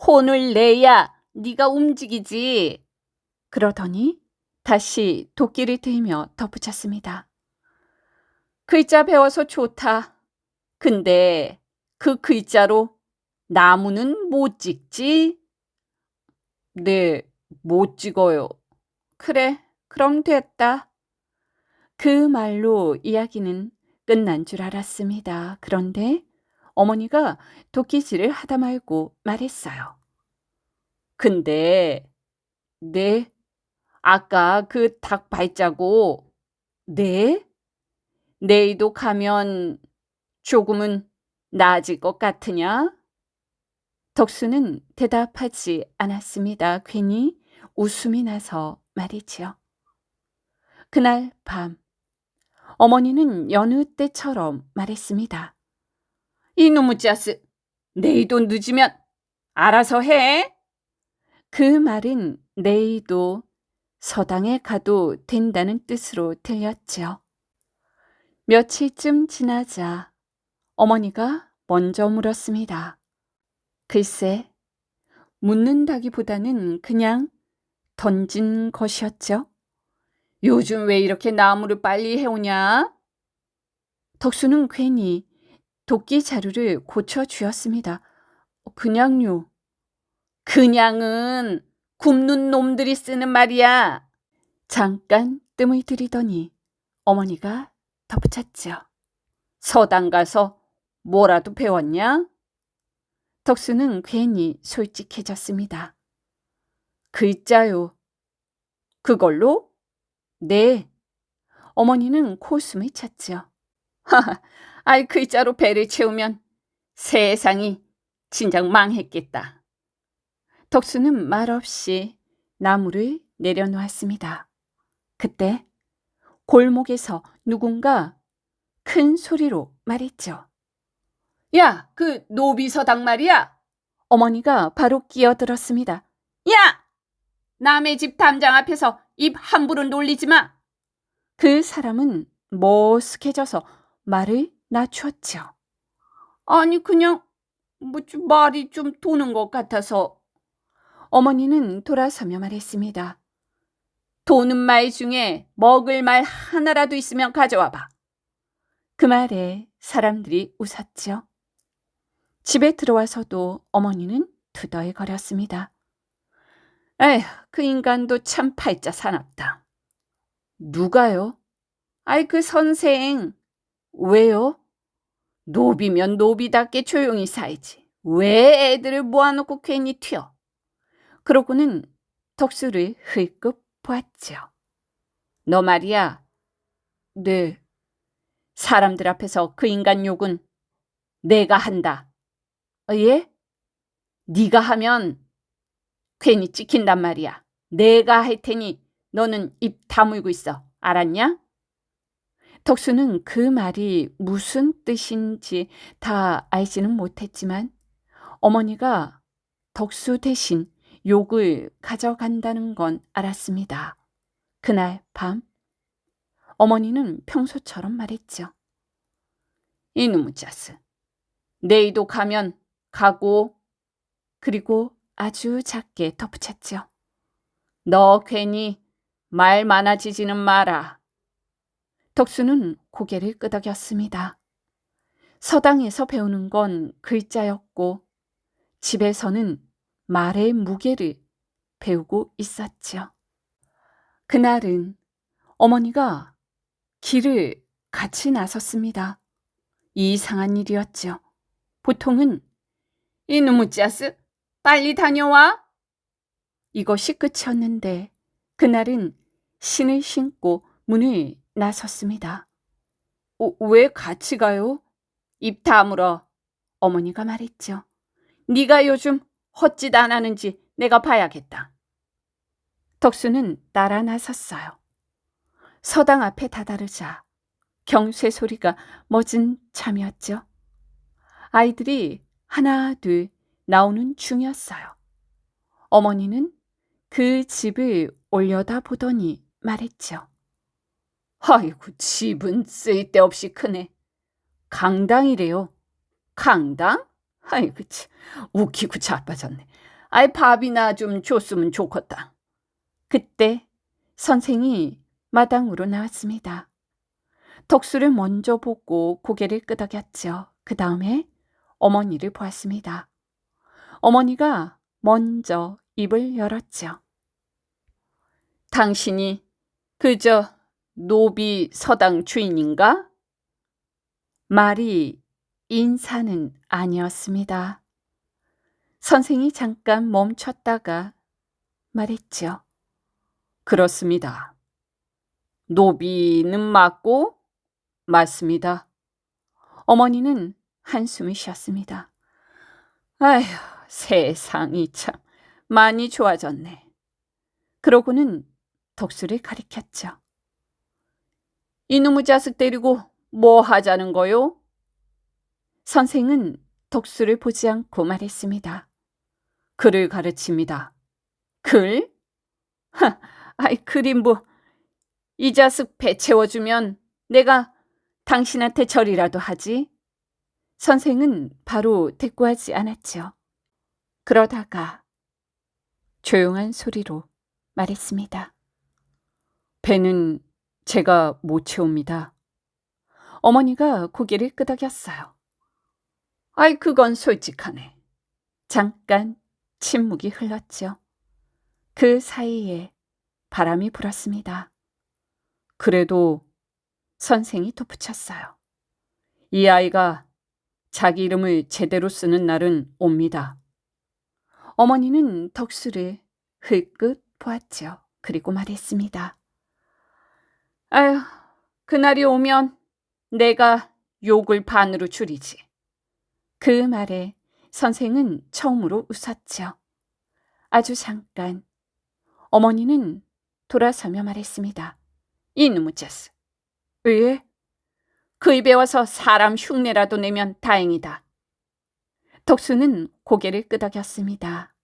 혼을 내야 네가 움직이지. 그러더니 다시 도끼를 들며 덧붙였습니다. 글자 배워서 좋다. 근데 그 글자로 나무는 못 찍지? 네, 못 찍어요. 그래, 그럼 됐다. 그 말로 이야기는 끝난 줄 알았습니다. 그런데 어머니가 도끼질을 하다 말고 말했어요. 근데 네, 아까 그 닭 발자국 네? 내일도 가면 조금은 나아질 것 같으냐? 덕수는 대답하지 않았습니다. 괜히 웃음이 나서 말이지요. 그날 밤 어머니는 여느 때처럼 말했습니다. 이놈의 짜스, 내일도 늦으면 알아서 해. 그 말은 내일도 서당에 가도 된다는 뜻으로 들렸죠. 며칠쯤 지나자 어머니가 먼저 물었습니다. 글쎄, 묻는다기보다는 그냥 던진 것이었죠. 요즘 왜 이렇게 나무를 빨리 해오냐? 덕수는 괜히 도끼 자루를 고쳐주었습니다. 그냥요. 그냥은 굶는 놈들이 쓰는 말이야. 잠깐 뜸을 들이더니 어머니가 덧붙였죠. 서당 가서 뭐라도 배웠냐? 덕수는 괜히 솔직해졌습니다. 글자요. 그걸로? 네. 어머니는 코웃음을 쳤죠. 아이, 글자로 배를 채우면 세상이 진작 망했겠다. 덕수는 말없이 나무를 내려놓았습니다. 그때 골목에서 누군가 큰 소리로 말했죠. 야, 그 노비서당 말이야. 어머니가 바로 끼어들었습니다. 야! 남의 집 담장 앞에서 입 함부로 놀리지 마. 그 사람은 머쓱해져서 말을 낮추었죠. 아니, 그냥 좀 말이 좀 도는 것 같아서. 어머니는 돌아서며 말했습니다. 도는 말 중에 먹을 말 하나라도 있으면 가져와 봐. 그 말에 사람들이 웃었죠. 집에 들어와서도 어머니는 투덜거렸습니다. 에휴, 그 인간도 참 팔자 사납다. 누가요? 아이, 그 선생. 왜요? 노비면 노비답게 조용히 살지. 왜 애들을 모아놓고 괜히 튀어? 그러고는 덕수를 흘끗 보았죠. 너 말이야. 네. 사람들 앞에서 그 인간 욕은 내가 한다. 예? 네가 하면 괜히 찍힌단 말이야. 내가 할 테니 너는 입 다물고 있어. 알았냐? 덕수는 그 말이 무슨 뜻인지 다 알지는 못했지만 어머니가 덕수 대신 욕을 가져간다는 건 알았습니다. 그날 밤 어머니는 평소처럼 말했죠. 이놈의 자스. 내일도 가면 가고. 그리고 아주 작게 덧붙였죠. 너 괜히 말 많아지지는 마라. 덕수는 고개를 끄덕였습니다. 서당에서 배우는 건 글자였고 집에서는 말의 무게를 배우고 있었죠. 그날은 어머니가 길을 같이 나섰습니다. 이상한 일이었죠. 보통은 이놈의 자스. 빨리 다녀와. 이것이 끝이었는데 그날은 신을 신고 문을 나섰습니다. 왜 같이 가요? 입 다물어. 어머니가 말했죠. 네가 요즘 헛짓 안 하는지 내가 봐야겠다. 덕수는 따라 나섰어요. 서당 앞에 다다르자 경쇠 소리가 멎은 참이었죠. 아이들이 하나 둘 나오는 중이었어요. 어머니는 그 집을 올려다 보더니 말했죠. 아이고, 집은 쓸데없이 크네. 강당이래요. 강당? 아이고, 참, 웃기고 자빠졌네. 아이, 밥이나 좀 줬으면 좋겠다. 그때 선생이 마당으로 나왔습니다. 덕수를 먼저 보고 고개를 끄덕였죠. 그 다음에 어머니를 보았습니다. 어머니가 먼저 입을 열었죠. 당신이 그저 노비 서당 주인인가? 말이 인사는 아니었습니다. 선생이 잠깐 멈췄다가 말했죠. 그렇습니다. 노비는 맞고? 맞습니다. 어머니는 한숨을 쉬었습니다. 아휴, 세상이 참 많이 좋아졌네. 그러고는 덕수를 가리켰죠. 이놈의 자식 데리고 뭐 하자는 거요? 선생은 덕수를 보지 않고 말했습니다. 글을 가르칩니다. 글? 하, 아이, 글이 뭐. 이 자식 배 채워주면 내가 당신한테 절이라도 하지. 선생은 바로 대꾸하지 않았죠. 그러다가 조용한 소리로 말했습니다. 배는 제가 못 채웁니다. 어머니가 고개를 끄덕였어요. 아이, 그건 솔직하네. 잠깐 침묵이 흘렀죠. 그 사이에 바람이 불었습니다. 그래도 선생이 덧붙였어요. 이 아이가 자기 이름을 제대로 쓰는 날은 옵니다. 어머니는 덕수를 흘끗 보았죠. 그리고 말했습니다. 아휴, 그날이 오면 내가 욕을 반으로 줄이지. 그 말에 선생은 처음으로 웃었죠. 아주 잠깐 어머니는 돌아서며 말했습니다. 이놈의 자식. 왜? 그 입에 와서 사람 흉내라도 내면 다행이다. 덕수는 고개를 끄덕였습니다.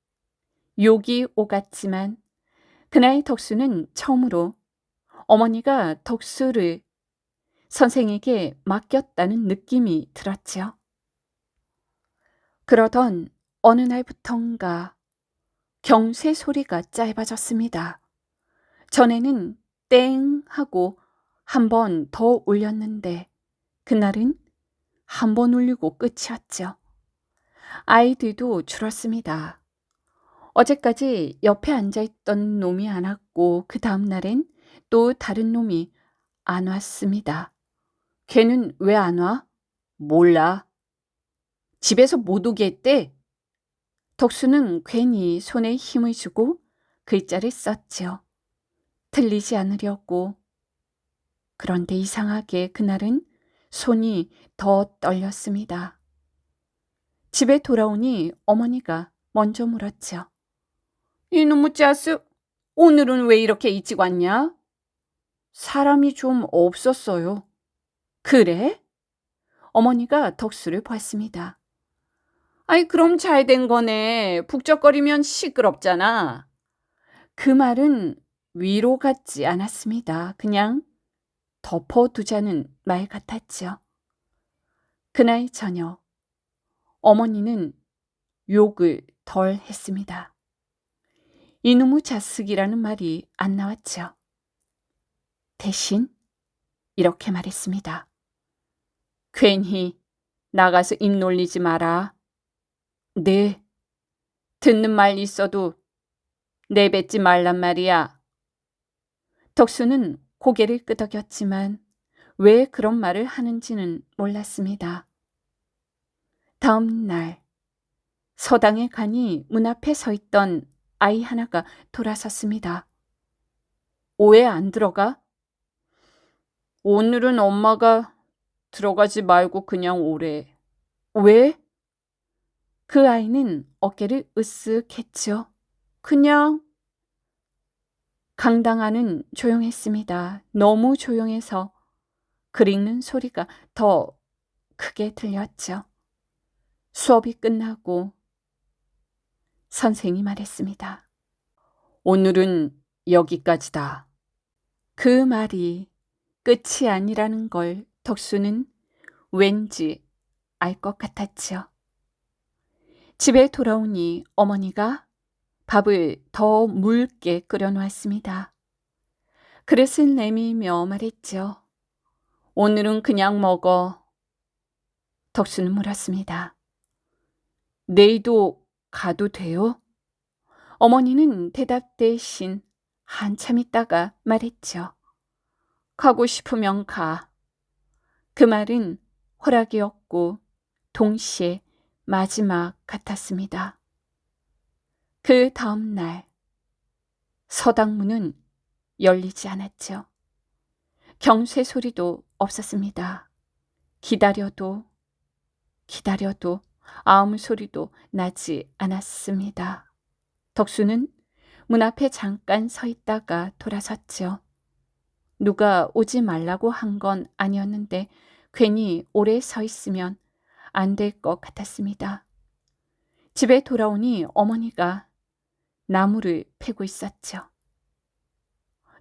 욕이 오갔지만 그날 덕수는 처음으로 어머니가 덕수를 선생에게 맡겼다는 느낌이 들었죠. 그러던 어느 날부턴가 경쇠 소리가 짧아졌습니다. 전에는 땡 하고 한 번 더 울렸는데 그날은 한 번 울리고 끝이었죠. 아이들도 줄었습니다. 어제까지 옆에 앉아있던 놈이 안 왔고 그 다음 날엔 또 다른 놈이 안 왔습니다. 걔는 왜 안 와? 몰라. 집에서 못 오게 했대. 덕수는 괜히 손에 힘을 주고 글자를 썼죠. 틀리지 않으려고. 그런데 이상하게 그날은 손이 더 떨렸습니다. 집에 돌아오니 어머니가 먼저 물었죠. 이놈의 자식, 오늘은 왜 이렇게 일찍 왔냐? 사람이 좀 없었어요. 그래? 어머니가 덕수를 보았습니다. 아이, 그럼 잘 된 거네. 북적거리면 시끄럽잖아. 그 말은 위로 같지 않았습니다. 그냥 덮어두자는 말 같았지요. 그날 저녁 어머니는 욕을 덜 했습니다. 이놈의 자식이라는 말이 안 나왔죠. 대신 이렇게 말했습니다. 괜히 나가서 입 놀리지 마라. 네, 듣는 말 있어도 내뱉지 말란 말이야. 덕수는 고개를 끄덕였지만 왜 그런 말을 하는지는 몰랐습니다. 다음 날 서당에 가니 문 앞에 서 있던 아이 하나가 돌아섰습니다. 오해 안 들어가? 오늘은 엄마가 들어가지 말고 그냥 오래. 왜? 그 아이는 어깨를 으쓱했죠. 그냥. 강당안은 조용했습니다. 너무 조용해서 글 읽는 소리가 더 크게 들렸죠. 수업이 끝나고 선생이 말했습니다. 오늘은 여기까지다. 그 말이 끝이 아니라는 걸 덕수는 왠지 알 것 같았지요. 집에 돌아오니 어머니가 밥을 더 묽게 끓여 놓았습니다. 그릇을 내밀며 말했죠. 오늘은 그냥 먹어. 덕수는 물었습니다. 내일도 가도 돼요? 어머니는 대답 대신 한참 있다가 말했죠. 가고 싶으면 가. 그 말은 허락이었고 동시에 마지막 같았습니다. 그 다음 날 서당 문은 열리지 않았죠. 경쇠 소리도 없었습니다. 기다려도 아무 소리도 나지 않았습니다. 덕수는 문 앞에 잠깐 서 있다가 돌아섰죠. 누가 오지 말라고 한 건 아니었는데 괜히 오래 서 있으면 안 될 것 같았습니다. 집에 돌아오니 어머니가 나무를 패고 있었죠.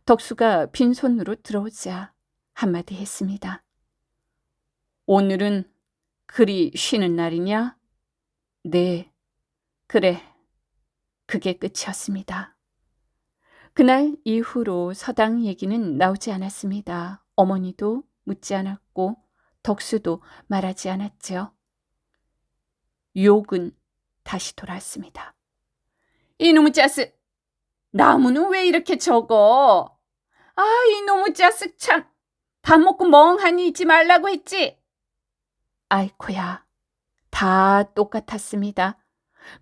덕수가 빈손으로 들어오자 한마디 했습니다. 오늘은 그리 쉬는 날이냐? 네, 그래. 그게 끝이었습니다. 그날 이후로 서당 얘기는 나오지 않았습니다. 어머니도 묻지 않았고 덕수도 말하지 않았죠. 욕은 다시 돌아왔습니다. 이놈의 짜스, 나무는 왜 이렇게 적어? 아, 이놈의 짜스 참. 밥 먹고 멍하니 있지 말라고 했지. 아이코야, 다 똑같았습니다.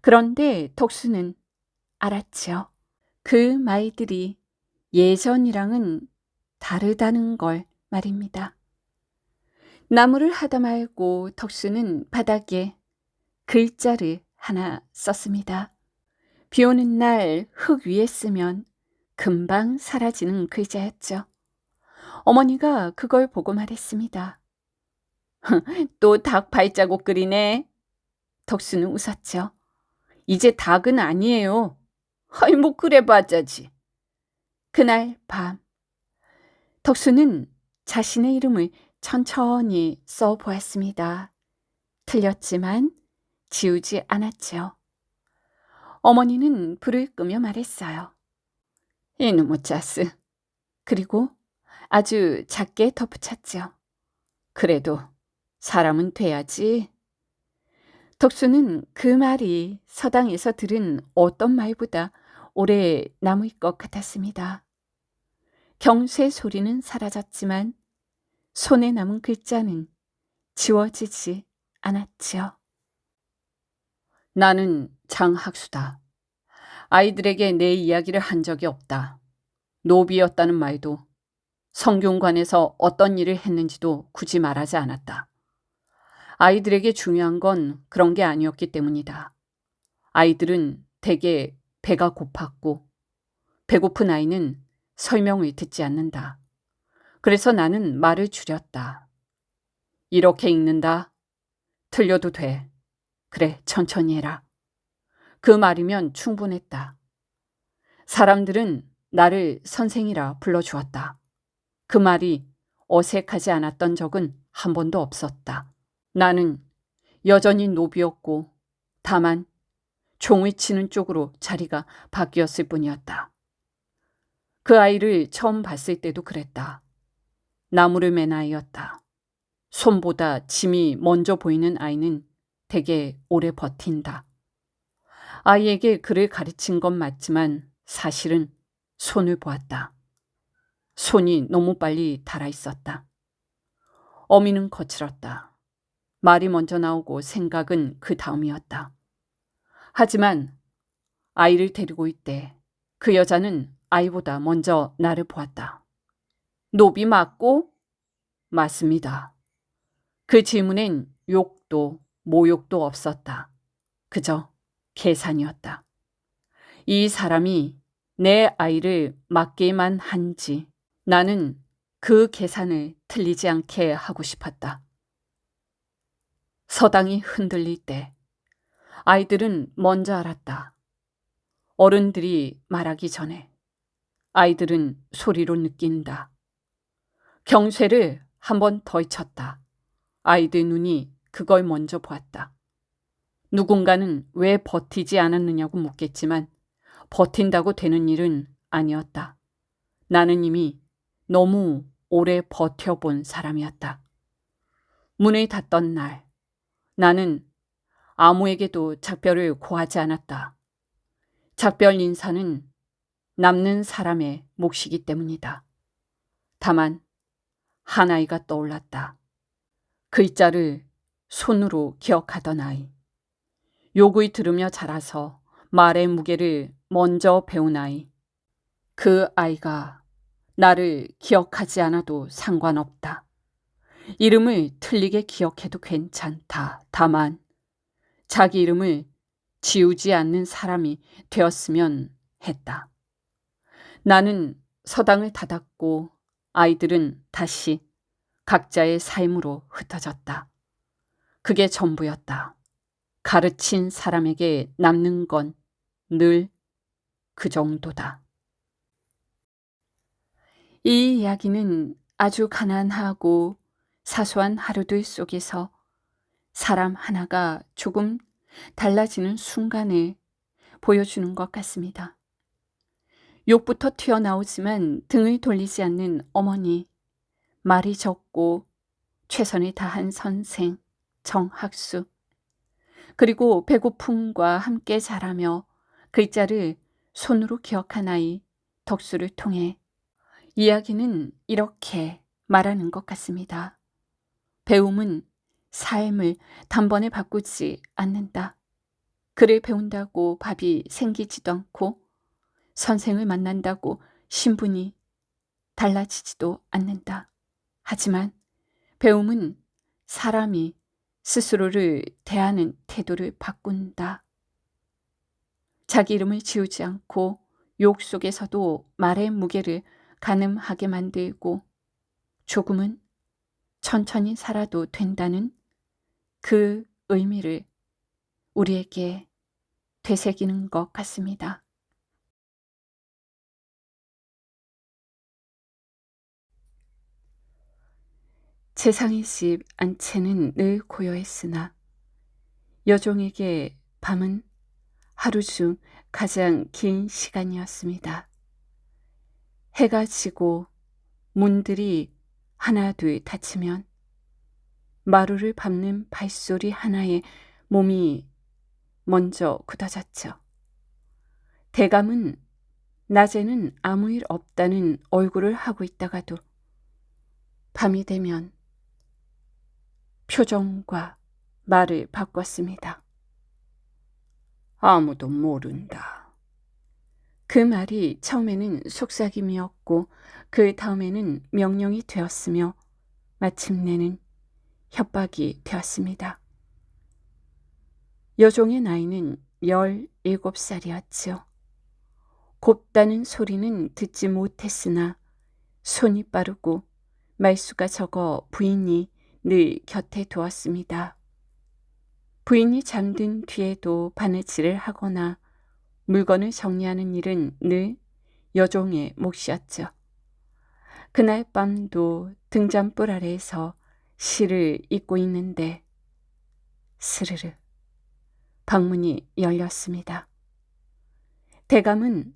그런데 덕수는 알았죠. 그 말들이 예전이랑은 다르다는 걸 말입니다. 나무를 하다 말고 덕수는 바닥에 글자를 하나 썼습니다. 비 오는 날 흙 위에 쓰면 금방 사라지는 글자였죠. 어머니가 그걸 보고 말했습니다. 또 닭 발자국 그리네. 덕수는 웃었죠. 이제 닭은 아니에요. 아이, 뭐 그래봤자지. 그날 밤 덕수는 자신의 이름을 천천히 써보았습니다. 틀렸지만 지우지 않았죠. 어머니는 불을 끄며 말했어요. 이놈의 짜스. 그리고 아주 작게 덧붙였죠. 그래도 사람은 돼야지. 덕수는 그 말이 서당에서 들은 어떤 말보다 오래 남을 것 같았습니다. 경쇠 소리는 사라졌지만 손에 남은 글자는 지워지지 않았지요. 나는 장학수다. 아이들에게 내 이야기를 한 적이 없다. 노비였다는 말도 성균관에서 어떤 일을 했는지도 굳이 말하지 않았다. 아이들에게 중요한 건 그런 게 아니었기 때문이다. 아이들은 대개 배가 고팠고 배고픈 아이는 설명을 듣지 않는다. 그래서 나는 말을 줄였다. 이렇게 읽는다. 틀려도 돼. 그래, 천천히 해라. 그 말이면 충분했다. 사람들은 나를 선생이라 불러주었다. 그 말이 어색하지 않았던 적은 한 번도 없었다. 나는 여전히 노비였고 다만 종을 치는 쪽으로 자리가 바뀌었을 뿐이었다. 그 아이를 처음 봤을 때도 그랬다. 나무를 맨 아이였다. 손보다 짐이 먼저 보이는 아이는 되게 오래 버틴다. 아이에게 글을 가르친 건 맞지만 사실은 손을 보았다. 손이 너무 빨리 닳아 있었다. 어미는 거칠었다. 말이 먼저 나오고 생각은 그 다음이었다. 하지만 아이를 데리고 있대 그 여자는 아이보다 먼저 나를 보았다. 노비 맞고? 맞습니다. 그 질문엔 욕도 모욕도 없었다. 그저 계산이었다. 이 사람이 내 아이를 맡기만 한지 나는 그 계산을 틀리지 않게 하고 싶었다. 서당이 흔들릴 때 아이들은 먼저 알았다. 어른들이 말하기 전에 아이들은 소리로 느낀다. 경쇠를 한 번 더 쳤다. 아이들 눈이 그걸 먼저 보았다. 누군가는 왜 버티지 않았느냐고 묻겠지만 버틴다고 되는 일은 아니었다. 나는 이미 너무 오래 버텨본 사람이었다. 문을 닫던 날 나는 아무에게도 작별을 고하지 않았다. 작별 인사는 남는 사람의 몫이기 때문이다. 다만 한 아이가 떠올랐다. 글자를 손으로 기억하던 아이. 욕을 들으며 자라서 말의 무게를 먼저 배운 아이. 그 아이가 나를 기억하지 않아도 상관없다. 이름을 틀리게 기억해도 괜찮다. 다만 자기 이름을 지우지 않는 사람이 되었으면 했다. 나는 서당을 닫았고 아이들은 다시 각자의 삶으로 흩어졌다. 그게 전부였다. 가르친 사람에게 남는 건 늘 그 정도다. 이 이야기는 아주 가난하고 사소한 하루들 속에서 사람 하나가 조금 달라지는 순간을 보여주는 것 같습니다. 욕부터 튀어나오지만 등을 돌리지 않는 어머니, 말이 적고 최선을 다한 선생, 정학수, 그리고 배고픔과 함께 자라며 글자를 손으로 기억한 아이, 덕수를 통해 이야기는 이렇게 말하는 것 같습니다. 배움은 삶을 단번에 바꾸지 않는다. 글을 배운다고 밥이 생기지도 않고 선생을 만난다고 신분이 달라지지도 않는다. 하지만 배움은 사람이 스스로를 대하는 태도를 바꾼다. 자기 이름을 지우지 않고 욕 속에서도 말의 무게를 가늠하게 만들고 조금은 천천히 살아도 된다는 그 의미를 우리에게 되새기는 것 같습니다. 재상의 집 안채는 늘 고요했으나 여종에게 밤은 하루 중 가장 긴 시간이었습니다. 해가 지고 문들이 하나 둘 닫히면 마루를 밟는 발소리 하나에 몸이 먼저 굳어졌죠. 대감은 낮에는 아무 일 없다는 얼굴을 하고 있다가도 밤이 되면 표정과 말을 바꿨습니다. 아무도 모른다. 그 말이 처음에는 속삭임이었고 그 다음에는 명령이 되었으며 마침내는 협박이 되었습니다. 여종의 나이는 17살이었지요. 곱다는 소리는 듣지 못했으나 손이 빠르고 말수가 적어 부인이 늘 곁에 두었습니다. 부인이 잠든 뒤에도 바느질을 하거나 물건을 정리하는 일은 늘 여종의 몫이었죠. 그날 밤도 등잔불 아래에서 시를 읽고 있는데 스르르 방문이 열렸습니다. 대감은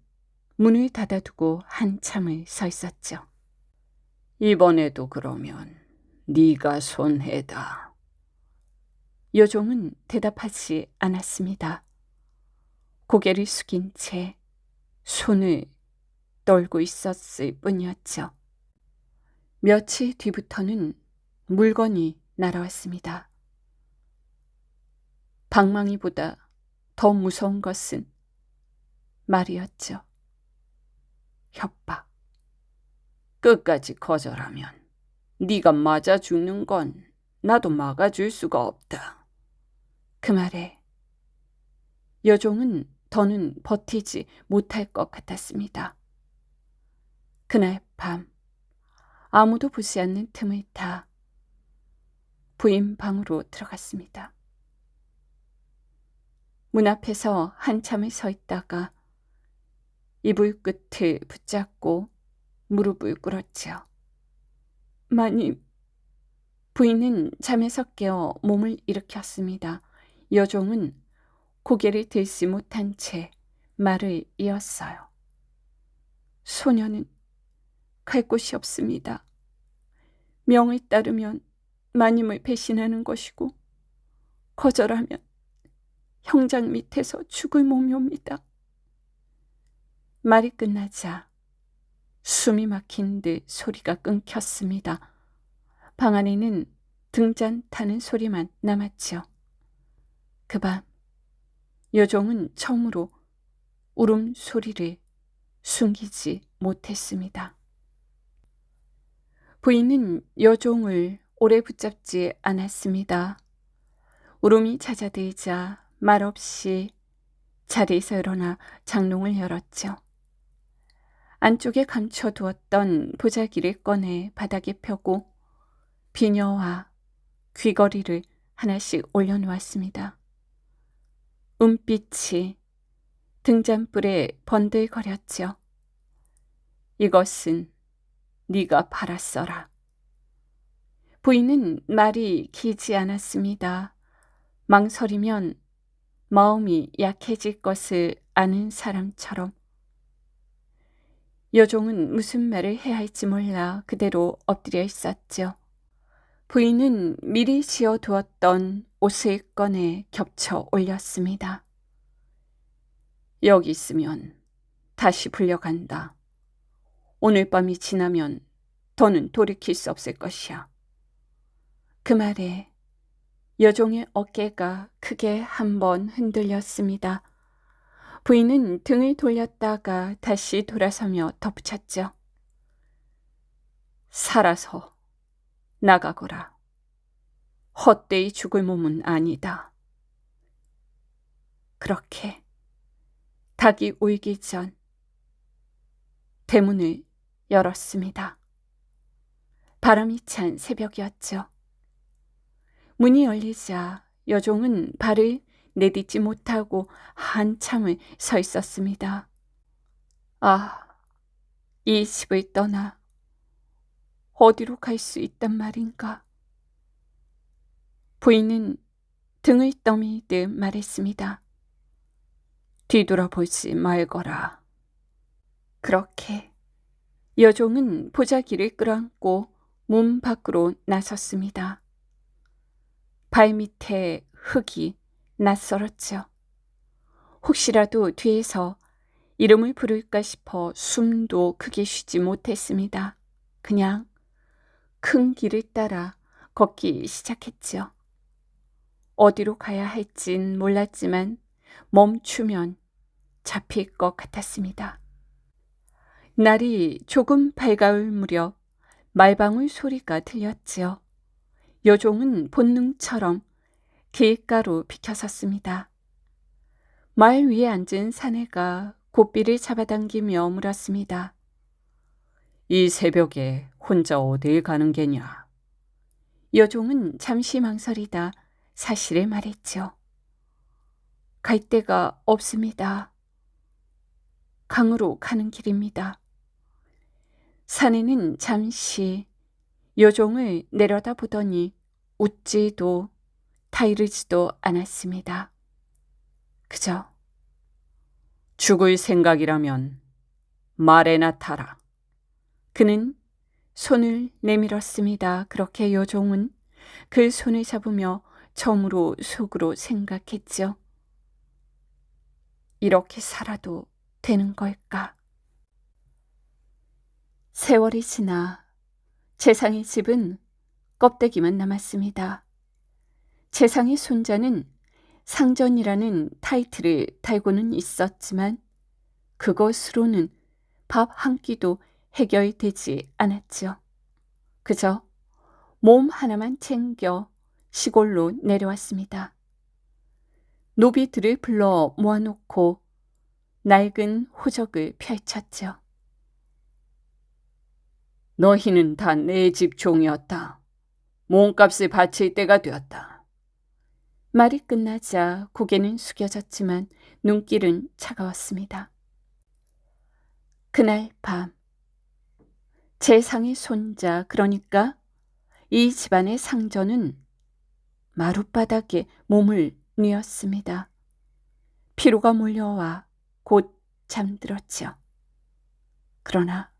문을 닫아두고 한참을 서 있었죠. 이번에도 그러면 네가 손해다. 여종은 대답하지 않았습니다. 고개를 숙인 채 손을 떨고 있었을 뿐이었죠. 며칠 뒤부터는 물건이 날아왔습니다. 방망이보다 더 무서운 것은 말이었죠. 협박. 끝까지 거절하면 네가 맞아 죽는 건 나도 막아줄 수가 없다. 그 말에 여종은 더는 버티지 못할 것 같았습니다. 그날 밤 아무도 보지 않는 틈을 타 부인 방으로 들어갔습니다. 문 앞에서 한참을 서 있다가 이불 끝을 붙잡고 무릎을 꿇었지요. 마님. 부인은 잠에서 깨어 몸을 일으켰습니다. 여종은 고개를 들지 못한 채 말을 이었어요. 소녀는 갈 곳이 없습니다. 명을 따르면 마님을 배신하는 것이고 거절하면 형장 밑에서 죽을 몸이옵니다. 말이 끝나자 숨이 막힌 듯 소리가 끊겼습니다. 방 안에는 등잔 타는 소리만 남았지요. 그 밤 여종은 처음으로 울음소리를 숨기지 못했습니다. 부인은 여종을 오래 붙잡지 않았습니다. 울음이 잦아들자 말없이 자리에서 일어나 장롱을 열었죠. 안쪽에 감춰두었던 보자기를 꺼내 바닥에 펴고 비녀와 귀걸이를 하나씩 올려놓았습니다. 은빛이 등잔불에 번들거렸죠. 이것은 네가 팔았어라. 부인은 말이 길지 않았습니다. 망설이면 마음이 약해질 것을 아는 사람처럼. 여종은 무슨 말을 해야 할지 몰라 그대로 엎드려 있었죠. 부인은 미리 지어두었던 옷을 꺼내 겹쳐 올렸습니다. 여기 있으면 다시 불려간다. 오늘 밤이 지나면 더는 돌이킬 수 없을 것이야. 그 말에 여종의 어깨가 크게 한번 흔들렸습니다. 부인은 등을 돌렸다가 다시 돌아서며 덧붙였죠. 살아서 나가거라. 헛되이 죽을 몸은 아니다. 그렇게 닭이 울기 전 대문을 열었습니다. 바람이 찬 새벽이었죠. 문이 열리자 여종은 발을 내딛지 못하고 한참을 서 있었습니다. 아, 이 집을 떠나 어디로 갈 수 있단 말인가? 부인은 등을 떠밀듯 말했습니다. 뒤돌아보지 말거라. 그렇게 여종은 보자기를 끌어안고 문 밖으로 나섰습니다. 발밑에 흙이 낯설었죠. 혹시라도 뒤에서 이름을 부를까 싶어 숨도 크게 쉬지 못했습니다. 그냥 큰 길을 따라 걷기 시작했지요. 어디로 가야 할진 몰랐지만 멈추면 잡힐 것 같았습니다. 날이 조금 밝아올 무렵 말방울 소리가 들렸지요. 여종은 본능처럼 길가로 비켜섰습니다. 말 위에 앉은 사내가 고삐를 잡아당기며 물었습니다. 이 새벽에 혼자 어딜 가는 게냐? 여종은 잠시 망설이다 사실을 말했죠. 갈 데가 없습니다. 강으로 가는 길입니다. 사내는 잠시 여종을 내려다보더니 웃지도 타이르지도 않았습니다. 그저 죽을 생각이라면 말에나 타라. 그는 손을 내밀었습니다. 그렇게 여종은 그 손을 잡으며 처음으로 속으로 생각했죠. 이렇게 살아도 되는 걸까? 세월이 지나 재상의 집은 껍데기만 남았습니다. 재상의 손자는 상전이라는 타이틀을 달고는 있었지만 그것으로는 밥 한 끼도 해결되지 않았죠. 그저 몸 하나만 챙겨 시골로 내려왔습니다. 노비들을 불러 모아놓고 낡은 호적을 펼쳤죠. 너희는 다 내 집 종이었다. 몸값을 바칠 때가 되었다. 말이 끝나자 고개는 숙여졌지만 눈길은 차가웠습니다. 그날 밤 재상의 손자, 그러니까 이 집안의 상전은 마룻바닥에 몸을 뉘었습니다. 피로가 몰려와 곧 잠들었죠. 그러나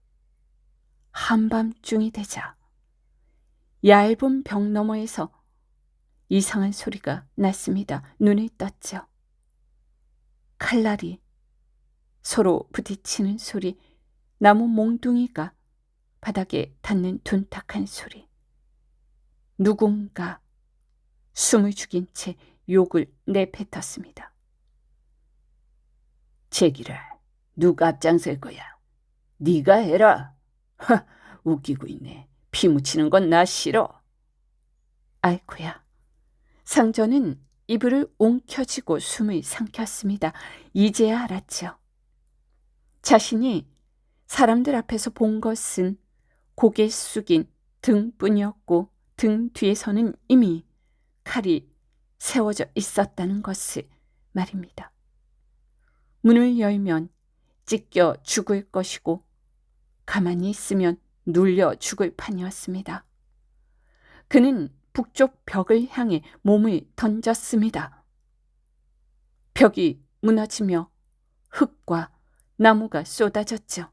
한밤중이 되자 얇은 벽 너머에서 이상한 소리가 났습니다. 눈을 떴죠. 칼날이 서로 부딪히는 소리, 나무 몽둥이가 바닥에 닿는 둔탁한 소리. 누군가 숨을 죽인 채 욕을 내뱉었습니다. 제기를 누가 앞장설 거야? 네가 해라. 하, 웃기고 있네. 피 묻히는 건 나 싫어. 아이쿠야. 상전은 이불을 움켜쥐고 숨을 삼켰습니다. 이제야 알았죠. 자신이 사람들 앞에서 본 것은 고개 숙인 등뿐이었고 등 뒤에서는 이미 칼이 세워져 있었다는 것을 말입니다. 문을 열면 찢겨 죽을 것이고 가만히 있으면 눌려 죽을 판이었습니다. 그는 북쪽 벽을 향해 몸을 던졌습니다. 벽이 무너지며 흙과 나무가 쏟아졌죠.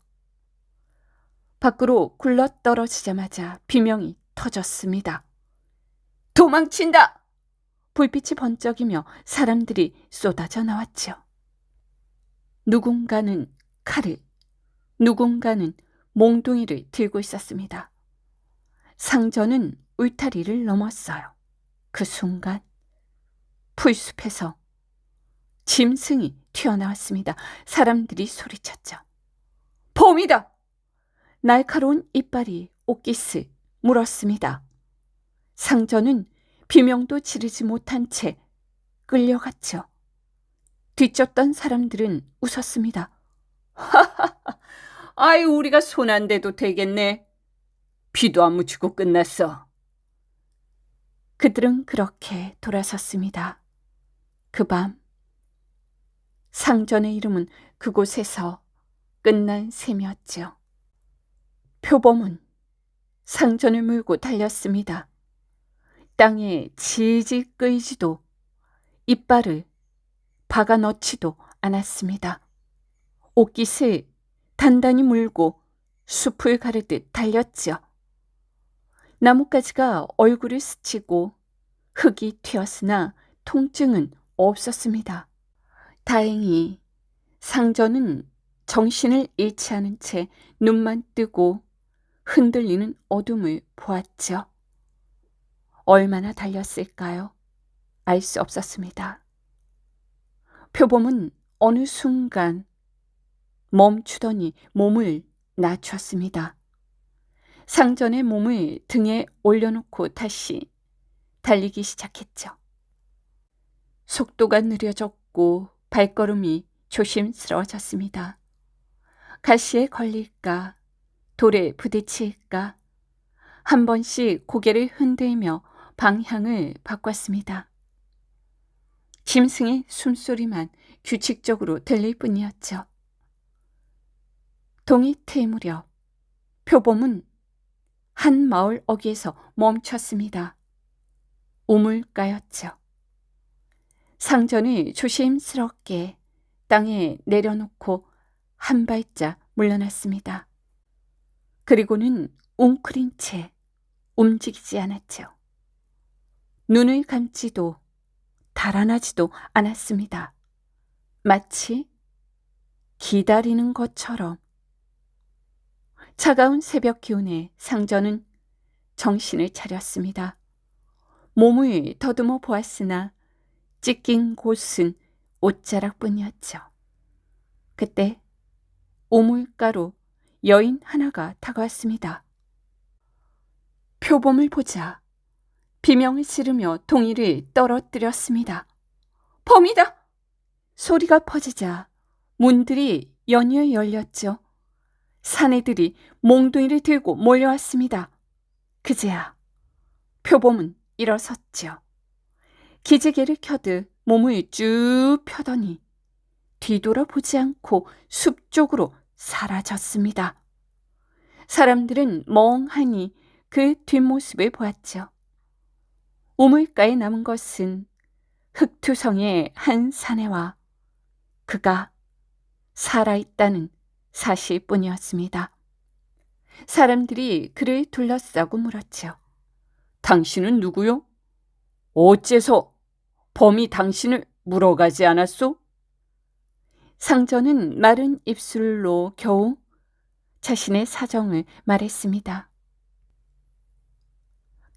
밖으로 굴러떨어지자마자 비명이 터졌습니다. 도망친다! 불빛이 번쩍이며 사람들이 쏟아져 나왔죠. 누군가는 칼을, 누군가는 몽둥이를 들고 있었습니다. 상전은 울타리를 넘었어요. 그 순간 풀숲에서 짐승이 튀어나왔습니다. 사람들이 소리쳤죠. 봄이다! 날카로운 이빨이 옷깃을 물었습니다. 상전은 비명도 지르지 못한 채 끌려갔죠. 뒤쫓던 사람들은 웃었습니다. 하하하, 아이 우리가 손 안 대도 되겠네. 비도 안 묻히고 끝났어. 그들은 그렇게 돌아섰습니다. 그 밤 상전의 이름은 그곳에서 끝난 셈이었죠. 표범은 상전을 물고 달렸습니다. 땅에 질질 끌지도 이빨을 박아 넣지도 않았습니다. 옷깃을 단단히 물고 숲을 가르듯 달렸죠. 나뭇가지가 얼굴을 스치고 흙이 튀었으나 통증은 없었습니다. 다행히 상전은 정신을 잃지 않은 채 눈만 뜨고 흔들리는 어둠을 보았죠. 얼마나 달렸을까요? 알 수 없었습니다. 표범은 어느 순간 멈추더니 몸을 낮췄습니다. 상전의 몸을 등에 올려놓고 다시 달리기 시작했죠. 속도가 느려졌고 발걸음이 조심스러워졌습니다. 가시에 걸릴까, 돌에 부딪힐까, 한 번씩 고개를 흔들며 방향을 바꿨습니다. 짐승의 숨소리만 규칙적으로 들릴 뿐이었죠. 동이 트일 무렵 표범은 한 마을 어귀에서 멈췄습니다. 우물가였죠. 상전을 조심스럽게 땅에 내려놓고 한 발짝 물러났습니다. 그리고는 웅크린 채 움직이지 않았죠. 눈을 감지도 달아나지도 않았습니다. 마치 기다리는 것처럼. 차가운 새벽 기운에 상전은 정신을 차렸습니다. 몸을 더듬어 보았으나 찢긴 곳은 옷자락뿐이었죠. 그때 우물가로 여인 하나가 다가왔습니다. 표범을 보자 비명을 지르며 동이를 떨어뜨렸습니다. 범이다! 소리가 퍼지자 문들이 연이어 열렸죠. 사내들이 몽둥이를 들고 몰려왔습니다. 그제야 표범은 일어섰죠. 기지개를 켜듯 몸을 쭉 펴더니 뒤돌아보지 않고 숲 쪽으로 사라졌습니다. 사람들은 멍하니 그 뒷모습을 보았죠. 우물가에 남은 것은 흑투성의 한 사내와 그가 살아있다는 사실뿐이었습니다. 사람들이 그를 둘러싸고 물었죠. 당신은 누구요? 어째서 범이 당신을 물어가지 않았소? 상전은 마른 입술로 겨우 자신의 사정을 말했습니다.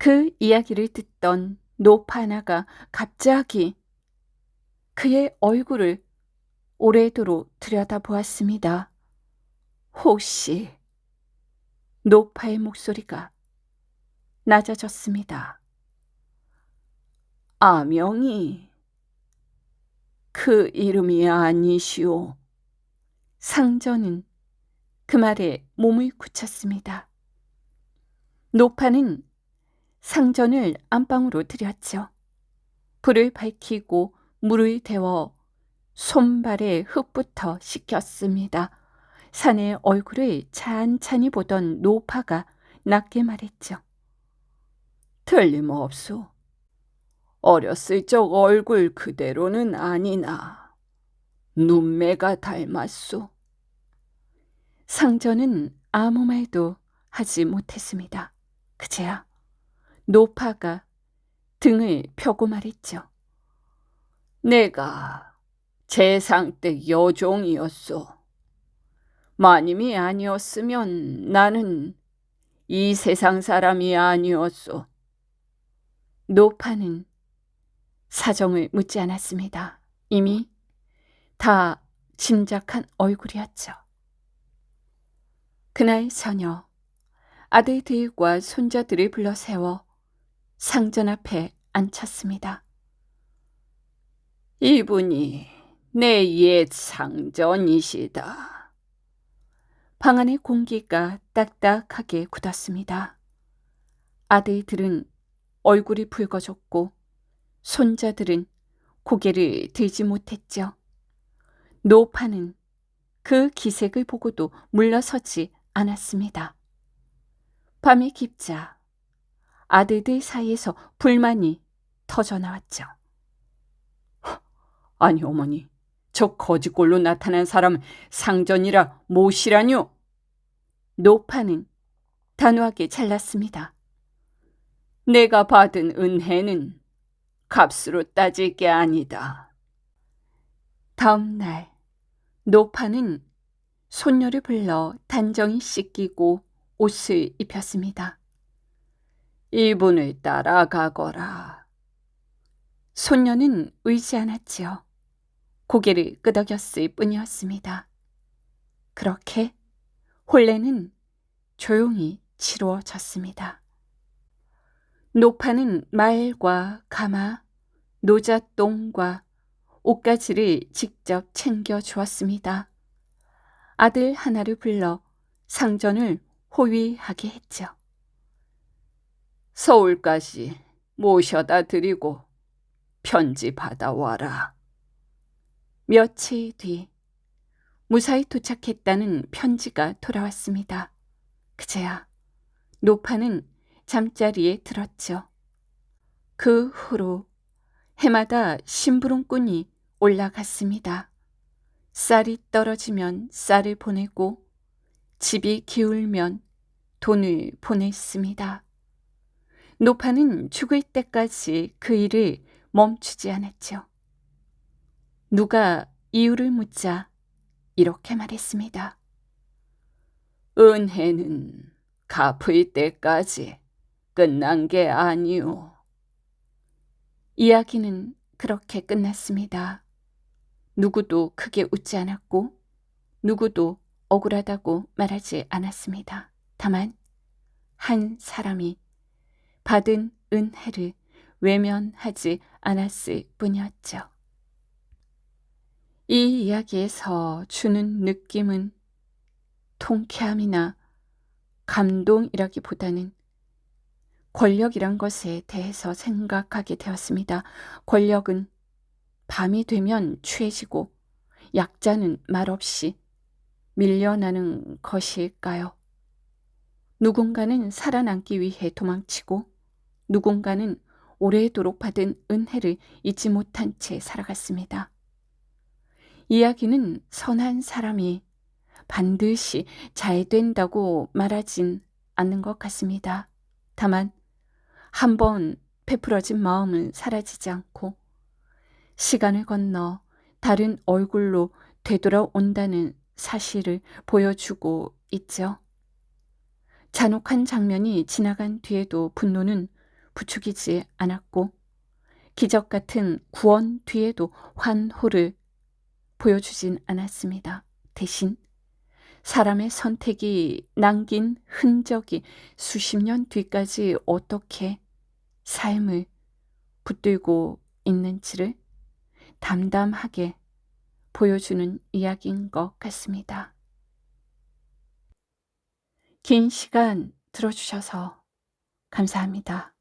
그 이야기를 듣던 노파 하나가 갑자기 그의 얼굴을 오래도록 들여다보았습니다. 혹시 노파의 목소리가 낮아졌습니다. 아명이 그 이름이 아니시오. 상전은 그 말에 몸을 굳혔습니다. 노파는 상전을 안방으로 들였죠. 불을 밝히고 물을 데워 손발에 흙부터 씻겼습니다. 사내의 얼굴을 찬찬히 보던 노파가 낮게 말했죠. 틀림없소. 어렸을 적 얼굴 그대로는 아니나 눈매가 닮았소. 상전은 아무 말도 하지 못했습니다. 그제야 노파가 등을 펴고 말했죠. 내가 재상 때 여종이었소. 마님이 아니었으면 나는 이 세상 사람이 아니었소. 노파는 사정을 묻지 않았습니다. 이미 다 짐작한 얼굴이었죠. 그날 저녁 아들들과 손자들을 불러 세워 상전 앞에 앉혔습니다. 이분이 내 옛 상전이시다. 방 안의 공기가 딱딱하게 굳었습니다. 아들들은 얼굴이 붉어졌고 손자들은 고개를 들지 못했죠. 노파는 그 기색을 보고도 물러서지 않았습니다. 밤이 깊자 아들들 사이에서 불만이 터져나왔죠. 아니 어머니, 저 거지꼴로 나타난 사람은 상전이라 모시라뇨? 노파는 단호하게 잘랐습니다. 내가 받은 은혜는 값으로 따질 게 아니다. 다음 날 노파는 손녀를 불러 단정히 씻기고 옷을 입혔습니다. 이분을 따라가거라. 손녀는 의지 않았지요. 고개를 끄덕였을 뿐이었습니다. 그렇게 혼례는 조용히 치루어졌습니다. 노파는 말과 가마, 노잣똥과 옷가지를 직접 챙겨 주었습니다. 아들 하나를 불러 상전을 호위하게 했죠. 서울까지 모셔다 드리고 편지 받아와라. 며칠 뒤 무사히 도착했다는 편지가 돌아왔습니다. 그제야 노파는 잠자리에 들었죠. 그 후로 해마다 심부름꾼이 올라갔습니다. 쌀이 떨어지면 쌀을 보내고 집이 기울면 돈을 보냈습니다. 노파는 죽을 때까지 그 일을 멈추지 않았죠. 누가 이유를 묻자 이렇게 말했습니다. 은혜는 갚을 때까지 끝난 게 아니오. 이야기는 그렇게 끝났습니다. 누구도 크게 웃지 않았고 누구도 억울하다고 말하지 않았습니다. 다만 한 사람이 받은 은혜를 외면하지 않았을 뿐이었죠. 이 이야기에서 주는 느낌은 통쾌함이나 감동이라기보다는 권력이란 것에 대해서 생각하게 되었습니다. 권력은 밤이 되면 취해지고 약자는 말없이 밀려나는 것일까요? 누군가는 살아남기 위해 도망치고 누군가는 오래도록 받은 은혜를 잊지 못한 채 살아갔습니다. 이야기는 선한 사람이 반드시 잘 된다고 말하진 않는 것 같습니다. 다만 한번 베풀어진 마음은 사라지지 않고 시간을 건너 다른 얼굴로 되돌아온다는 사실을 보여주고 있죠. 잔혹한 장면이 지나간 뒤에도 분노는 부추기지 않았고 기적 같은 구원 뒤에도 환호를 보여주진 않았습니다. 대신 사람의 선택이 남긴 흔적이 수십 년 뒤까지 어떻게 삶을 붙들고 있는지를 담담하게 보여주는 이야기인 것 같습니다. 긴 시간 들어주셔서 감사합니다.